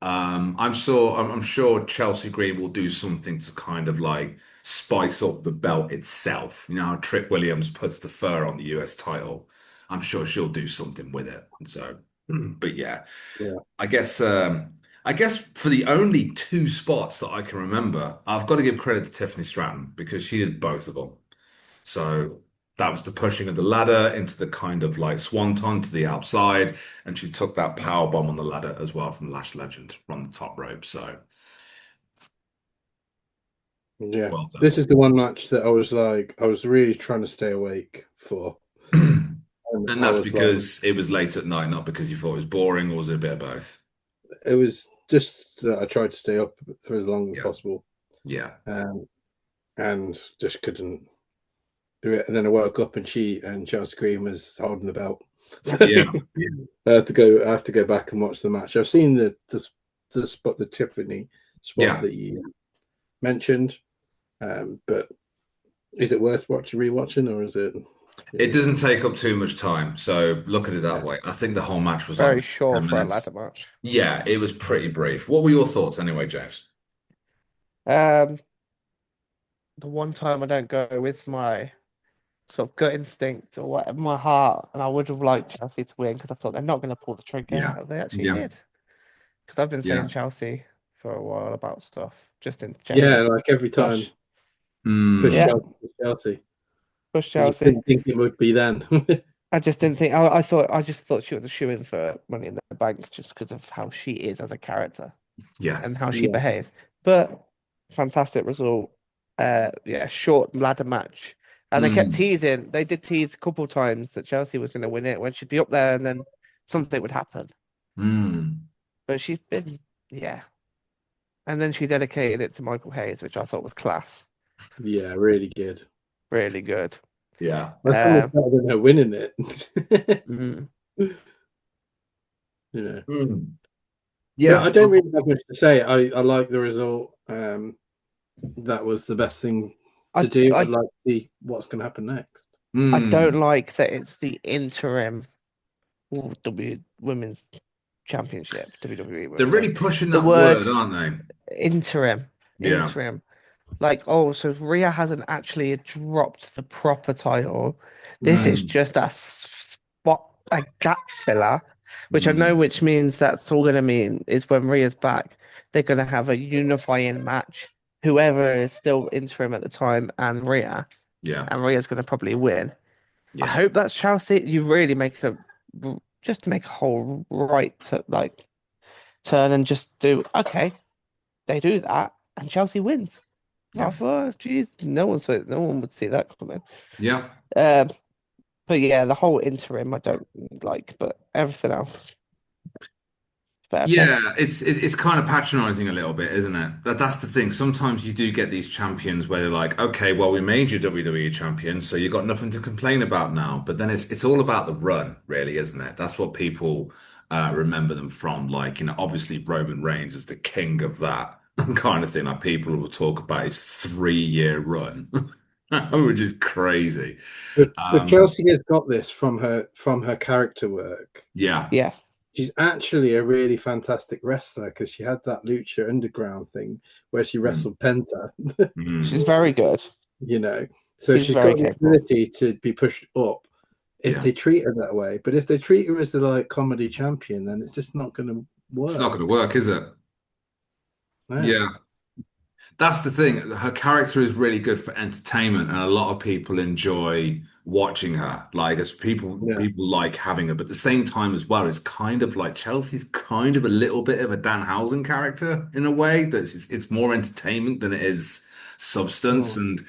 I'm sure Chelsea Green will do something to kind of like spice up the belt itself. You know how Trick Williams puts the fur on the US title. I'm sure she'll do something with it. So, but yeah. Yeah. I guess for the only two spots that I can remember, I've got to give credit to Tiffany Stratton because she did both of them. So that was the pushing of the ladder into the kind of like swanton to the outside, and she took that power bomb on the ladder as well from Lash Legend from the top rope. So Yeah. well done. This is the one match that I was like, I was really trying to stay awake for. And And I that's was like, because it was late at night, not because you thought it was boring, or was it a bit of both? it was just that I tried to stay up for as long as Yeah, possible, yeah, and just couldn't do it. And then I woke up and Chelsea Green was holding the belt. So yeah, I have to go back and watch the match. I've seen the spot, the Tiffany spot yeah. that you mentioned, but is it worth rewatching, or is it? It doesn't take up too much time, so look at it that Yeah. way. I think the whole match was like Very short 10 for a minutes. ladder match. Yeah, it was pretty brief. What were your thoughts anyway, James? Um, the one time I don't go with my sort of gut instinct or whatever, my heart, and I would have liked Chelsea to win because I thought they're not going to pull the trigger. Yeah. They actually Yeah. did. Because I've been saying Yeah. Chelsea for a while about stuff, just in Yeah, general. like every time Gosh, push yeah, Mm. Chelsea, push Chelsea. push You just Chelsea. didn't think it would be then. I just didn't think. I just thought she was a shoe in for Money in the Bank just because of how she is as a character Yeah. and how she Yeah. behaves. But fantastic result. Yeah, short ladder match, and they kept Mm. teasing. They did tease a couple times that Chelsea was going to win it when she'd be up there, and then something would happen. Mm. But she's been, yeah. And then she dedicated it to Michael Hayes, which I thought was class. Yeah, really good. Really good. Yeah. That's almost better than her winning it. Mm. You know. Mm. But Yeah. I don't really have much to say. I like the result. That was the best thing to do. I'd like to see what's going to happen next. I don't Mm. like that it's the interim Women's Championship, WWE They're Women's really Championship. pushing The that word word, aren't they? interim, Yeah. interim. Like, oh, so Rhea hasn't actually dropped the proper title. This is Mm. just a spot, a gap filler, which I know Mm. which means that's all going to mean is when Rhea's back, they're going to have a unifying match. Whoever is still interim at the time Yeah. and Rhea's going to probably win. I Yeah. hope that's Chelsea. You really make a just to make a whole right to like turn and just do okay. They do that and Chelsea wins. I Yeah. thought, geez, no one would see that coming. Yeah. Um, but yeah, the whole interim I don't like, but everything else fair play. Yeah, it's kind of patronizing a little bit, isn't it? That's the thing. Sometimes you do get these champions where they're like, okay, well, we made you WWE champion, so you got nothing to complain about now. But then it's all about the run, really, isn't it? That's what people remember them from. Like, obviously Roman Reigns is the king of that kind of thing. Like people will talk about his 3-year run, which is crazy. But Um, Chelsea has got this from her character work. yeah. Yes. She's actually a really fantastic wrestler because she had that Lucha Underground thing where she Mm, wrestled Penta, She's mm, very good. you know. So She's she's very got the capable. ability to be pushed up if yeah. they treat her that way. But if they treat her as the like comedy champion, then it's just not going to It's not going to work. work, is it? No. Yeah. That's the thing. Her character is really good for entertainment, and a lot of people enjoy watching her. Like, as Yeah. people like having her, but at the same time as well, it's kind of like Chelsea's kind of a little bit of a Danhausen character in a way that it's more entertainment than it is substance, Mm. and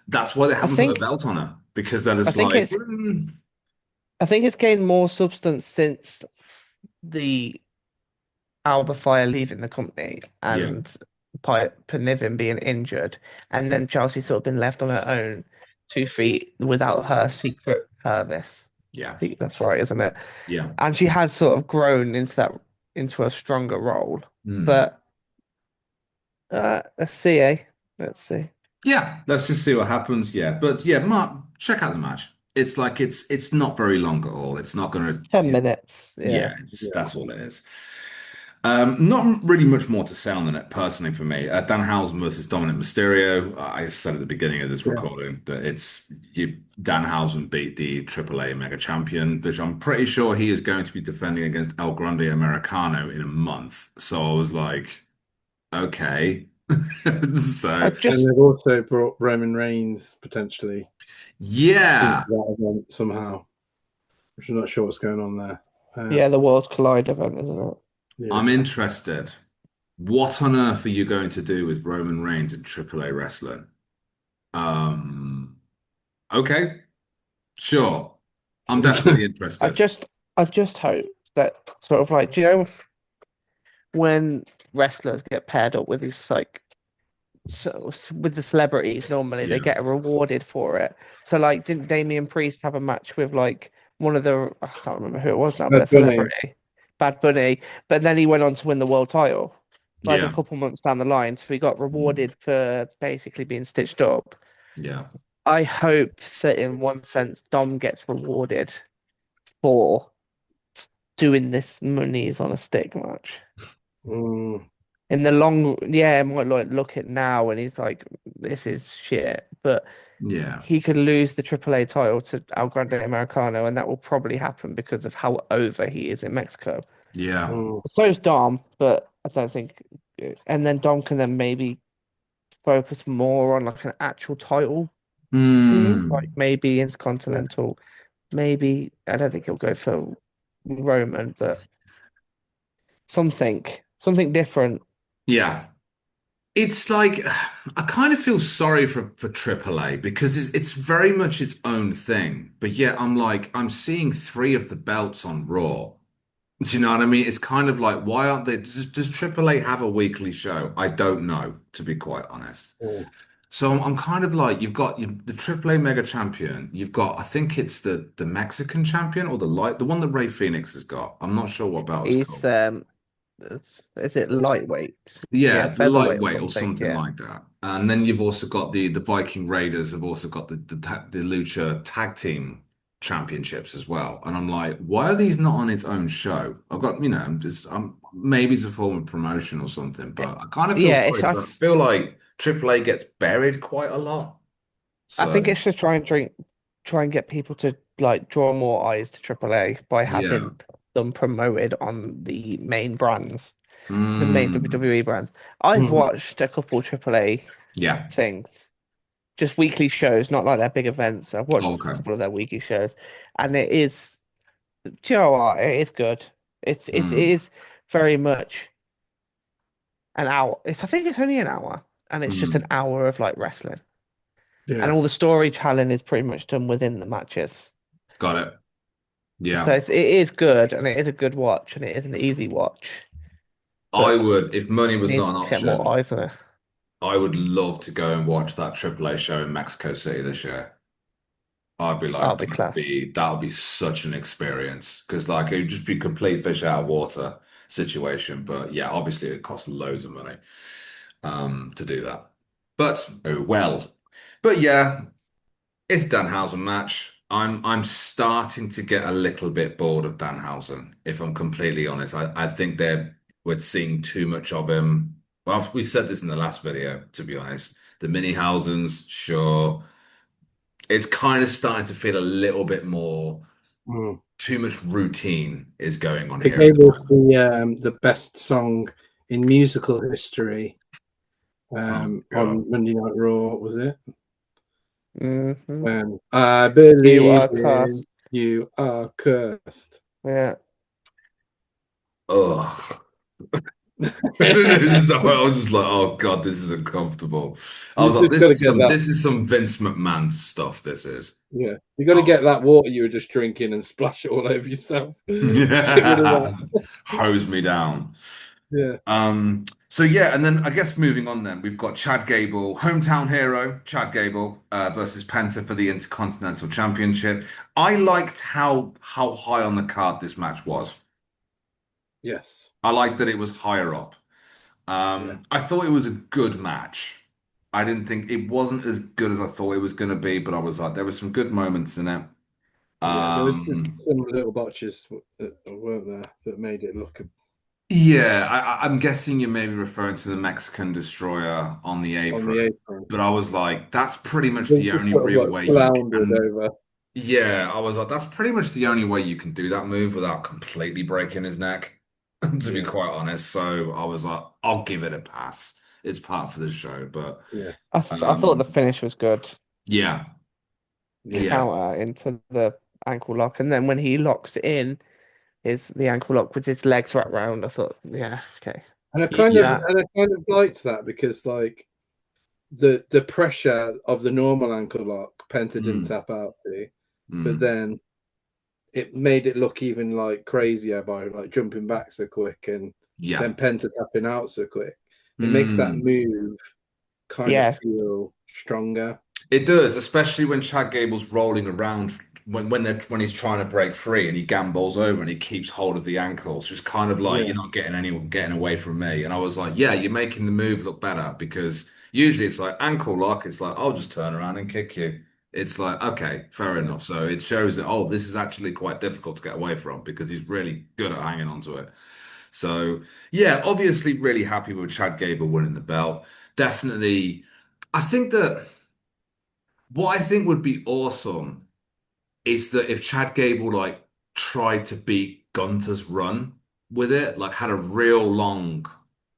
that's why they I haven't put a think belt on her because they're I just think like, it's I think it's gained more substance since the Alba Fire leaving the company yeah, and Niven being injured, and then Chelsea sort of been left on her own 2 feet without her secret service. yeah, I think that's right, isn't it? yeah. And she has sort of grown into a stronger role. Hmm. But let's see, eh? Let's see. Yeah, let's just see what happens. Yeah, but yeah, Mark, check out the match. It's like it's not very long at all. It's not going 10 minutes, yeah. yeah, just Yeah. that's all it is. Not really much more to say on it personally for me. Danhausen versus Dominic Mysterio. I said at the beginning of this Yeah. recording that Danhausen beat the AAA Mega Champion, which I'm pretty sure he is going to be defending against El Grande Americano in a month. So I was like, okay. I So And just they've also brought Roman Reigns potentially into yeah. that event somehow, which I'm not sure what's going on there. yeah, the Worlds Collide event, isn't it? Yeah. I'm interested. What on earth are you going to do with Roman Reigns in AAA wrestling? Um, okay, sure. I'm definitely I interested. just I just hope that sort of like, do you know when wrestlers get paired up with these like so with the celebrities normally they Yeah, get rewarded for it. So like didn't Damian Priest have a match with like one of the I can't remember who it was now, but a Bad Bunny. celebrity, Bad Bunny, but then he went on to win the world title like a yeah, couple months down the line. So he got mm, rewarded for basically being stitched up. yeah, I hope that in one sense Dom gets rewarded for doing this monies on a stick match. Mm. in the long, yeah, it might like look at now and he's like, this is shit. But Yeah. he could lose the AAA title to El Grande Americano, and that will probably happen because of how over he is in Mexico. Yeah. Mm. So is Dom, but I don't think. And then Dom can then maybe focus more on like an actual title scene, like Mm. maybe Yeah. Intercontinental. Maybe I don't think he'll go for Roman, but something different. Yeah. It's like I kind of feel sorry for AAA because it's very much its own thing. But yet I'm like, I'm seeing three of the belts on Raw. Do you know what I mean? It's kind of like, why aren't they? Does AAA have a weekly show? I don't know, to be quite honest. Mm. So I'm kind of like, you've got the AAA Mega Champion. You've got, I think it's the Mexican champion or the one that Ray Phoenix has got. I'm not sure what belt it's He's called. is it lightweight? Yeah, Yeah, the featherweight or lightweight or something. something Yeah. like that. And then you've also got the Viking Raiders have also got the Lucha Tag Team Championships as well. And I'm like, why are these not on its own show? I've got, maybe it's a form of promotion or something, but I kind of feel Yeah, sorry because I feel like AAA gets buried quite a lot. I think So it's to try and get people to like draw more eyes to AAA by yeah. having them promoted on the main brands, the main Mm, WWE brands. I've Mhm. watched a couple AAA yeah. things, just weekly shows, not like their big events. I've watched a Okay. couple of their weekly shows, and it is, do you know what? It is good. It Mm, is very much an hour. I think it's only an hour, and it's just an mm. hour of like wrestling, and Yeah. all the storytelling is pretty much done within the matches. Got it. So Yeah. it is good, and it is a good watch, and it is an easy watch, I but would, if money it was needs not an to get more option. eyes on it. I would love to go and watch that AAA show in Mexico City this year. I'd be That'll like, be class. that would be such an experience because like it would just be complete fish out of water situation. But yeah, obviously it costs loads of money to do that. But oh well. But yeah, it's Danhausen match. I'm starting to get a little bit bored of Danhausen, if I'm completely honest. I think we're seeing too much of him. Well, we said this in the last video, to be honest. The mini Hausens, sure. It's kind of starting to feel a little bit more, Mm. too much routine is going on They here at gave the us moment. the best song in musical history Oh God. on Monday Night Raw, was it? Hmm. When I You believe are in class. you are cursed. Yeah. Ugh. You So I was just like, oh God, this is uncomfortable. I was like, just got to get that. this is some Vince McMahon stuff, this is. Yeah, you got to Oh. get that water you were just drinking and splash it all over yourself to get rid of that. Hose me down. Yeah, So yeah, and then I guess moving on then, we've got Chad Gable, hometown hero, Chad Gable, versus Penta for the Intercontinental Championship. I liked how high on the card this match was. yes, I liked that it was higher up. yeah, I thought it was a good match. I didn't think it wasn't as good as I thought it was going to be, but I was like, there were some good moments in it. yeah. There was Um, some little botches that weren't there that made it look yeah, I'm guessing you're maybe referring to the Mexican destroyer on the on the apron, apron. but I was like, that's pretty much They the just only sort of real like way you floundered can. over. Yeah, I was like, that's pretty much the only way you can do that move without completely breaking his neck, to be Yeah, quite honest. So I was like, I'll give it a pass. It's part for the show, but yeah, I thought the um, finish was good. yeah, yeah. yeah. Counter into the ankle lock, and then when he locks it in, is the ankle lock with his legs wrapped round. I thought, yeah, okay, And Yeah. that. I kind of liked that because like the pressure of the normal ankle lock, Penta didn't Mm, tap out to, but mm, then it made it look even like crazier by like jumping back so quick and yeah. then Penta tapping out so quick. It makes that Mm. move kind of Yeah, feel stronger. It does, especially when Chad Gable's rolling around when he's trying to break free and he gambles over and he keeps hold of the ankle. So it's kind of like Yeah, you're not getting away from me. And I was like, yeah, you're making the move look better because usually it's like ankle lock. It's like I'll just turn around and kick you. It's like okay, fair yeah, enough. So it shows that oh, this is actually quite difficult to get away from because he's really good at hanging on to it. So yeah, obviously really happy with Chad Gable winning the belt. Definitely, I think that what I think would be awesome is that if Chad Gable like tried to beat Gunther's run with it, like had a real long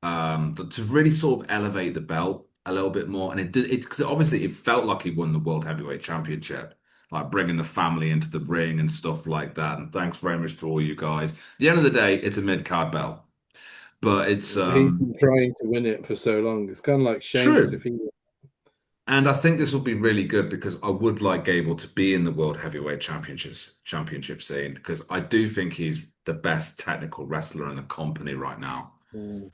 to really sort of elevate the belt a little bit more. And it did it because obviously it felt like he won the World Heavyweight Championship, like bringing the family into the ring and stuff like that. And thanks very much to all you guys. At the end of the day, it's a mid-card belt. But it's He's been trying to win it for so long. It's kind of like Sheamus if true. he. And I think this will be really good because I would like Gable to be in the World Heavyweight Championship scene because I do think he's the best technical wrestler in the company right now. Mm.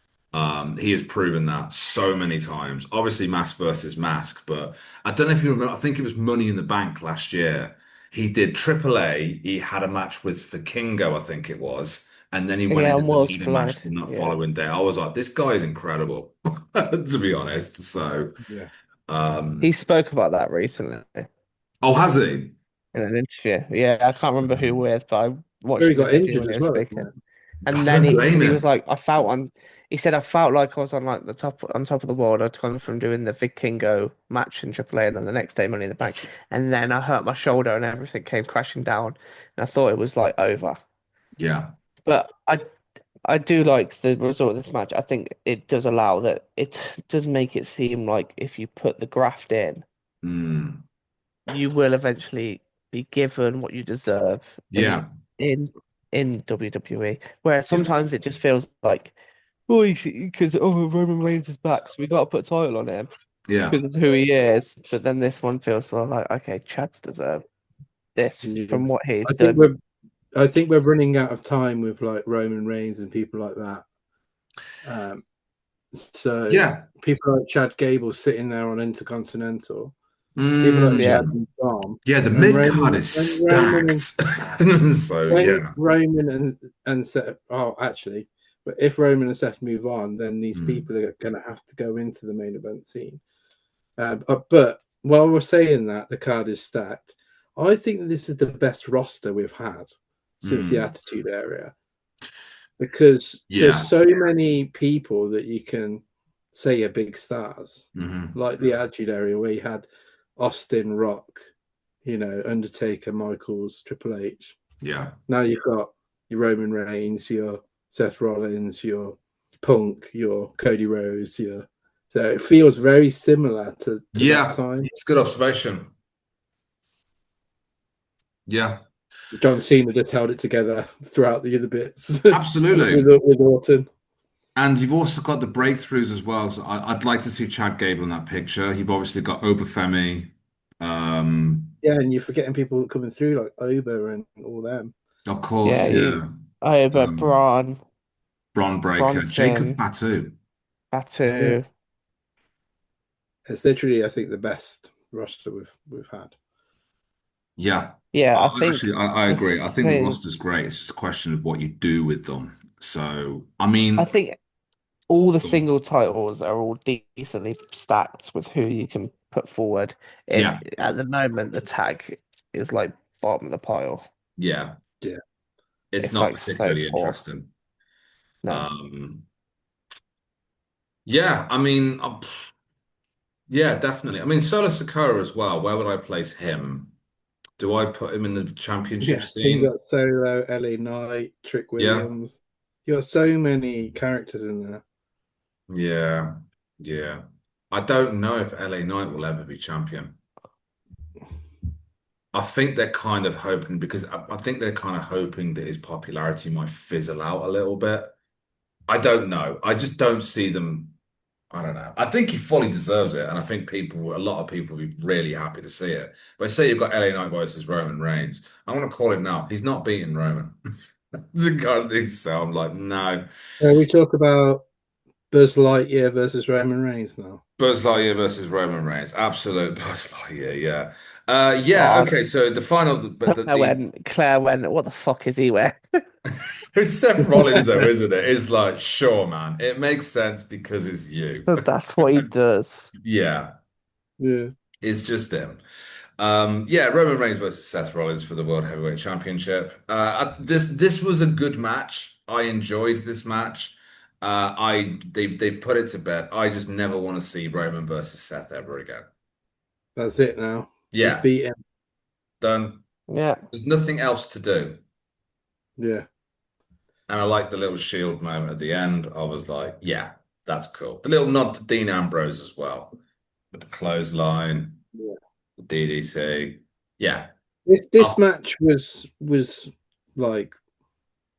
He has proven that so many times. Obviously, mask versus mask, but I don't know if you remember. I think it was Money in the Bank last year. He did AAA. He had a match with Vikingo, I think it was, and then he went Yeah, into and the was leader match blind. the Yeah. following day. I was like, this guy is incredible, to be honest. So, Yeah. He um, spoke about that recently oh, has he? in an interview. Yeah, I can't remember who Um, with, but I Sure, watched he an got interview injured when he as was well, speaking. isn't it? I And then don't because blame he was him. like, he said, I felt like I was on like the top of the world. I'd come from doing the Vikingo match in AAA and then the next day Money in the Bank. And then I hurt my shoulder and everything came crashing down. And I thought it was like over. Yeah. But I do like the result of this match. I think it does allow that it does make it seem like if you put the graft in, Mm. you will eventually be given what you deserve in Yeah. in in WWE. Whereas Yeah. sometimes it just feels like, oh, because Roman Reigns is back, so we got to put a title on him Yeah. because of who he is. But then this one feels sort of like, okay, Chad's deserved this Yeah. from what he's I think done. we're I think we're running out of time with like Roman Reigns and people like that. Um, so Yeah. people like Chad Gable sitting there on Intercontinental, people like Yeah, Chad Mm. and Dom, Yeah, the when mid card Roman is when Roman stacked. and So when yeah. Roman and Seth, oh actually, but if Roman and Seth move on, then these Mm. people are going to have to go into the main event scene. But while we're saying that the card is stacked, I think that this is the best roster we've had since the Mm. Attitude Era because there's Yeah. so many people that you can say are big stars, Hmm. like the Attitude Era where you had Austin, Rock, Undertaker, Michaels, Triple H. Yeah. Now you've got your Roman Reigns, your Seth Rollins, your Punk, your Cody Rhodes, your so it feels very similar to that Yeah. time. It's a good observation. Yeah. John Cena just held it together throughout the other bits Absolutely. with Orton. And you've also got the breakthroughs as well. So I'd like to see Chad Gable in that picture. You've obviously got Obafemi. Yeah, and you're forgetting people coming through like Ober and all them. Of yeah, course, you. yeah. But Um, Bron Breakker, Jacob Bronson, Fatu. Yeah, Fatu. it's literally I think the best roster we've had. Yeah. Yeah, I think I the agree. I think the thing. roster's great. It's just a question of what you do with them. So, I I mean, think all the single titles are all decently stacked with who you can put forward. yeah, At the moment, the tag is like bottom of the pile. yeah. Yeah, It's It's not like so particularly poor. interesting. No, Um, yeah, I mean, yeah, definitely. I mean, Solo Sikoa as well. Where would I place him? Do I put him in the championship yeah. You scene? got Solo, LA Knight, Trick Yeah, Williams. You got so many characters in there. yeah, yeah. I don't know if LA Knight will ever be champion. I think they're kind of hoping because I think they're kind of hoping that his popularity might fizzle out a little bit. I don't know. I just don't see them. I don't know. I think he fully deserves it, and I think a lot of people will be really happy to see it. But say you've got LA Knight versus Roman Reigns. I want to call it now. He's not beating Roman. The kind of thing. So I'm like, no. We talk about Buzz Lightyear versus Roman Reigns now. Buzz Lightyear versus Roman Reigns. Absolute Buzz Lightyear. Yeah. Yeah. God. Okay. So the final, but Claire went, what the fuck is he wearing? It's Seth Rollins, though, isn't it? It's like, sure, man. It makes sense because it's you. That's what he does. Yeah, Yeah, it's just him. Yeah, Roman Reigns versus Seth Rollins for the World Heavyweight Championship. This was a good match. I enjoyed this match. They've put it to bed. I just never want to see Roman versus Seth ever again. That's it now. He's Yeah, beaten. done. Yeah. There's nothing else to do. Yeah. And I like the little shield moment at the end. I was like, yeah, that's cool. The little nod to Dean Ambrose as well, with the clothesline, Yeah. the DDT. Yeah. This Oh, match was like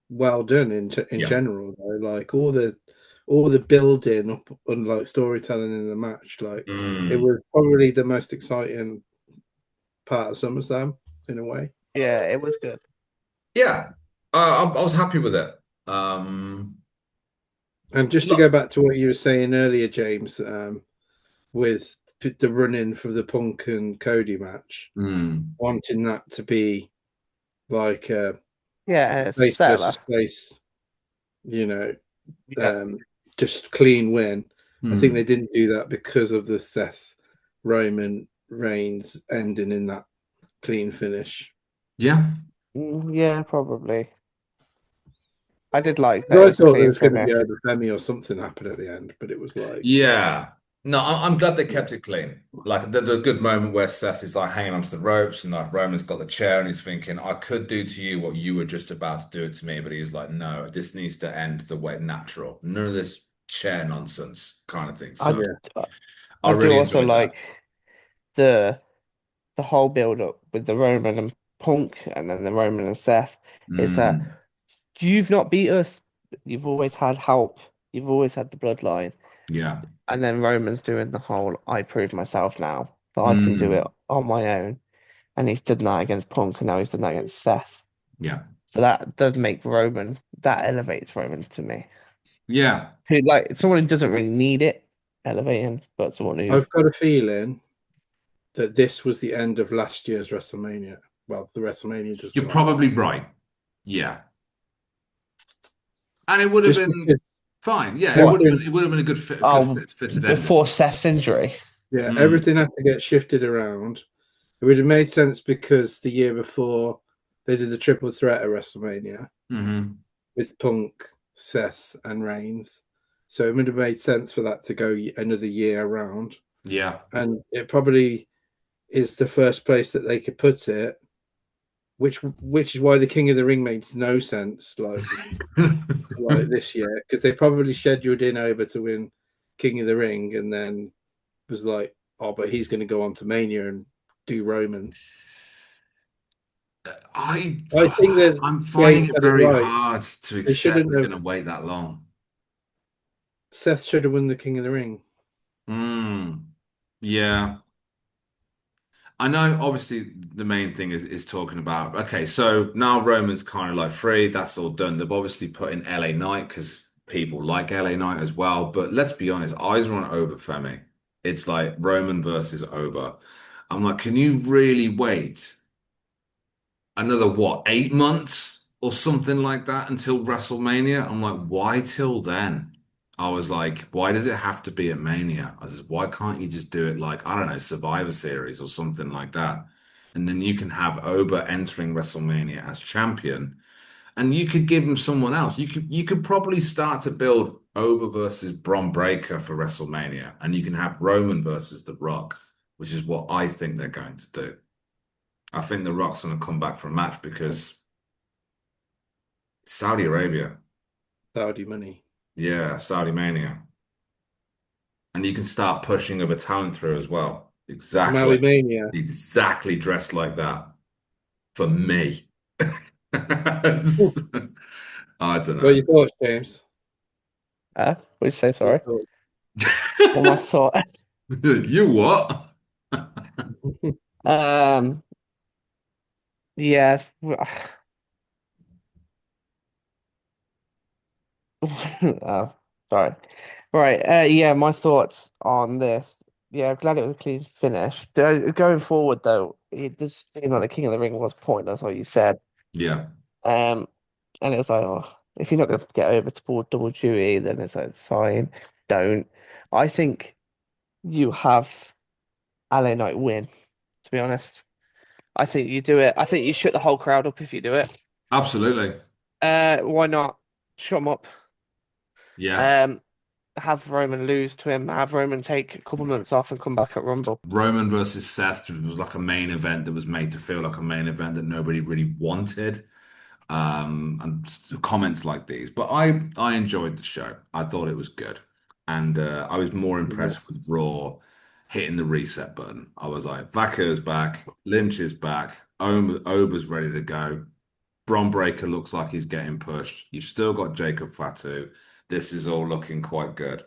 well done in yeah. general though. Like all the building up and like storytelling in the match, like it Mm. was probably the most exciting part of SummerSlam in a way. Yeah, it was good. Yeah. I was happy with it. Um, And just to go look. back to what you were saying earlier, James, with the run-in for the Punk and Cody match, Mm. wanting that to be like Yeah, it's face Seller. versus face, you know, Yeah. um, just clean win. I think they Mm. didn't do that because of the Seth Roman Reigns ending in that clean finish. Yeah. Yeah, probably. I did like that But it I was a thought there clean was going to be finish. over Femi or something happen at the end, but it was like, Yeah. No, I'm glad they kept it clean. Like the good moment where Seth is like hanging onto the ropes and like Roman's got the chair and he's thinking, I could do to you what you were just about to do to me. But he's like, no, this needs to end the way natural. None of this chair nonsense kind of thing. I So yeah, I I do really also enjoyed that. like the the whole build up with the Roman and Punk and then the Roman and Seth. Is that Mm. you've not beat us. You've always had help. You've always had the bloodline. Yeah. And then Roman's doing the whole I prove myself now that I can do it Mm. on my own. And he's done that against Punk and now he's done that against Seth. Yeah. So that does make Roman, that elevates Roman to me. Yeah. Who like someone who doesn't really need it elevating, but someone who I've got a feeling that this was the end of last year's WrestleMania. Well, the WrestleMania just You're gone. probably right. Yeah. And it would have Just been because fine. Yeah, what? it would have been a good Oh, fitted ending. before Seth's injury. yeah, Mm. everything had to get shifted around. It would have made sense because the year before they did the triple threat at WrestleMania Hmm. with Punk, Seth, and Reigns. So it would have made sense for that to go another year around. Yeah. And it probably is the first place that they could put it, which is why the King of the Ring makes no sense like this year, because they probably scheduled in over to win King of the Ring and then was like, oh, but he's going to go on to Mania and do Roman. I I think that I'm James finding it had it very right. hard to They accept shouldn't they're have. going to wait that long. Seth should have won the King of the Ring. Mm. Yeah. I know obviously the main thing is talking about okay, so now Roman's kind of like free, that's all done. They've obviously put in LA Knight because people like LA Knight as well. But let's be honest, eyes are on Oba Femi. It's like Roman versus Oba. I'm like, can you really wait another what, 8 months or something like that until WrestleMania? I'm like, why till then? I was like, why does it have to be at Mania? I says, why can't you just do it like, I don't know, Survivor Series or something like that? And then you can have Oba entering WrestleMania as champion, and you could give him someone else. You could probably start to build Oba versus Bron Breakker for WrestleMania, and you can have Roman versus The Rock, which is what I think they're going to do. I think The Rock's going to come back for a match because Saudi Arabia. Saudi money. Yeah, Saudi Mania. And you can start pushing other talent through as well. Maui Exactly. Mania. Exactly dressed like that for me. What I don't are know. your thoughts, James? Would you say Your sorry? thoughts? What my thought? You what? Um, yeah. Oh, sorry. Right. Yeah, my thoughts on this. Yeah, I'm glad it was a clean finish. Going forward, though, it does seem like the King of the Ring was pointless, like you said. Yeah. Um, and it was like, oh, if you're not going to get over to board double duty, then it's like, fine, don't. I think you have LA Knight win, to be honest. I think you do it. I think you shut the whole crowd up if you do it. Absolutely. Why not? shut him up. Yeah. Um, have Roman lose to him. Have Roman take a couple months off and come back at Rumble. Roman versus Seth was like a main event that was made to feel like a main event that nobody really wanted. And comments like these. But I enjoyed the show. I thought it was good, and I was more Yeah. impressed with Raw hitting the reset button. I was like, Vaca's back, Lynch is back, Ober's ready to go. Bron Breakker looks like he's getting pushed. You've still got Jacob Fatu. This is all looking quite good,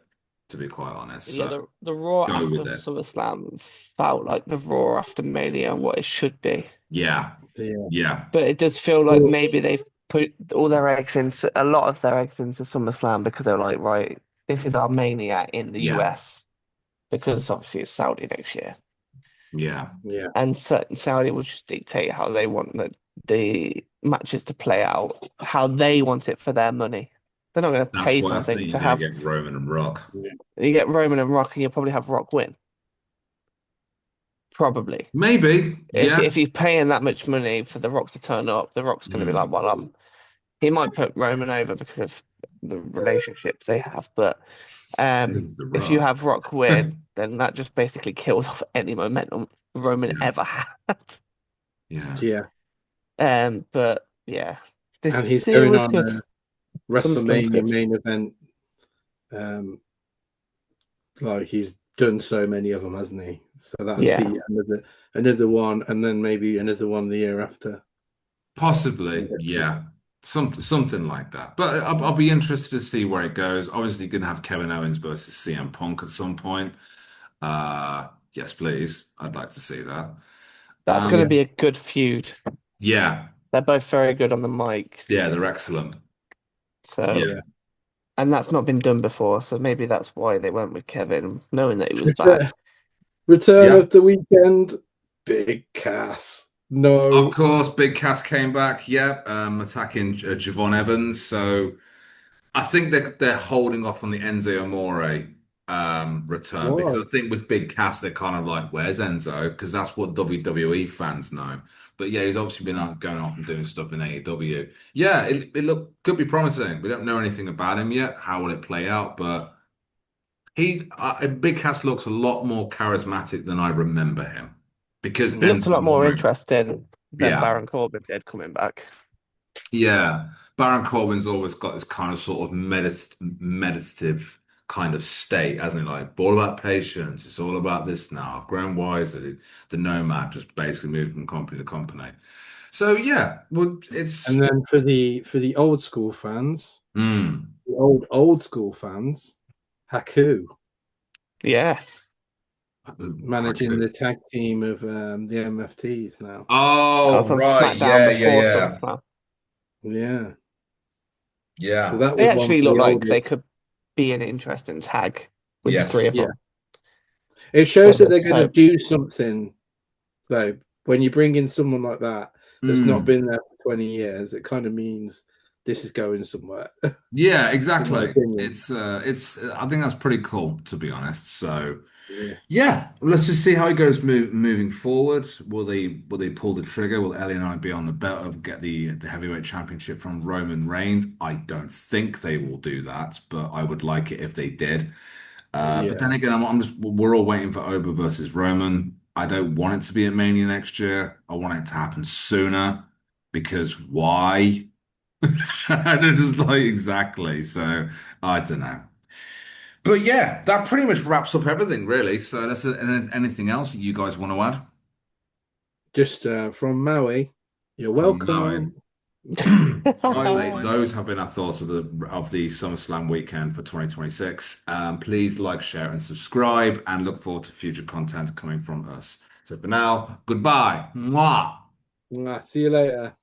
to be quite honest. Yeah, So the Raw go after with it. SummerSlam felt like the Raw after Mania and what it should be. Yeah, Yeah. yeah, But it does feel like maybe they've put all their eggs into a lot of their eggs into SummerSlam because they're like, right, this is our Mania in the yeah, US because obviously it's Saudi next year. yeah. Yeah. And Saudi will just dictate how they want the matches to play out, how they want it for their money. They're not going to That's pay why I something think to you're going have. to get Roman and Rock. Yeah. You get Roman and Rock, and you'll probably have Rock win. Probably. Maybe, If yeah. he's paying that much money for the Rock to turn up, the Rock's going to be like, Mm. well, he might put Roman over because of the relationships they have, but This is the if you Rock. have Rock win, then that just basically kills off any momentum Roman Yeah, ever had. yeah. Yeah. But yeah, And this he's year going was on good. SummerSlam's WrestleMania good. main event. Like he's done so many of them, hasn't he? So that'd Yeah, be another one, and then maybe another one the year after. Possibly, yeah. Something like that. But I'll be interested to see where it goes. Obviously, going to have Kevin Owens versus CM Punk at some point. Yes, please. I'd like to see that. that's going Yeah. to Um, be a good feud. yeah, They're both very good on the mic, yeah, they're excellent. so Yeah, Yeah. and that's not been done before. So maybe that's why they went with Kevin, knowing that he was Return, back. Return yeah. of the weekend. Big Cass. Of No. course, Big Cass came back. Yeah, attacking Javon Evans. So. I think they're holding off on the Enzo Amore return because Why? I think with Big Cass they're kind of like, where's Enzo? Because that's what WWE fans know. But yeah, he's obviously been out going off and doing stuff in AEW. Yeah, it could be promising. We don't know anything about him yet. How will it play out? But Big Cass looks a lot more charismatic than I remember him because He looked a Enzo lot more Amore. interesting than Yeah. Baron Corbin did coming back. Yeah, Baron Corbin's always got this kind of sort of meditative kind of state, hasn't he? Like, all about patience. It's all about this now. I've grown wiser. The nomad just basically moved from company to company. So yeah, well, And it's then for the old school fans, mm, the old school fans, Haku Yes, managing Haku. the tag team of the MFTs now. I Oh, was on right. SmackDown Yeah, yeah, before yeah. SummerSlam. Yeah. So Yeah. that They was one actually for look the like they oldest. could be an interesting tag with the three Yes. of Yeah. them. It So shows that they're there's going to so do something, though. When you bring in someone like that that's not Mm. been there for 20 years, it kind of means this is going somewhere, Yeah, in my exactly. opinion. It's I think that's pretty cool, to be honest. So Yeah. yeah, let's just see how it goes moving forward. Will they pull the trigger? Will Ellie and I be on the belt of get the heavyweight championship from Roman Reigns? I don't think they will do that, but I would like it if they did. But Yeah. then again, we're all waiting for Oba versus Roman. I don't want it to be at Mania next year. I want it to happen sooner because why? I don't just like exactly. So I don't know. But yeah, that pretty much wraps up everything, really. So that's anything else that you guys want to add Just from Maui, you're from Maui? welcome. Right, those have been our thoughts of the SummerSlam weekend for 2026. Please like, share, and subscribe, and look forward to future content coming from us. So for now, goodbye. Mwah. See you later.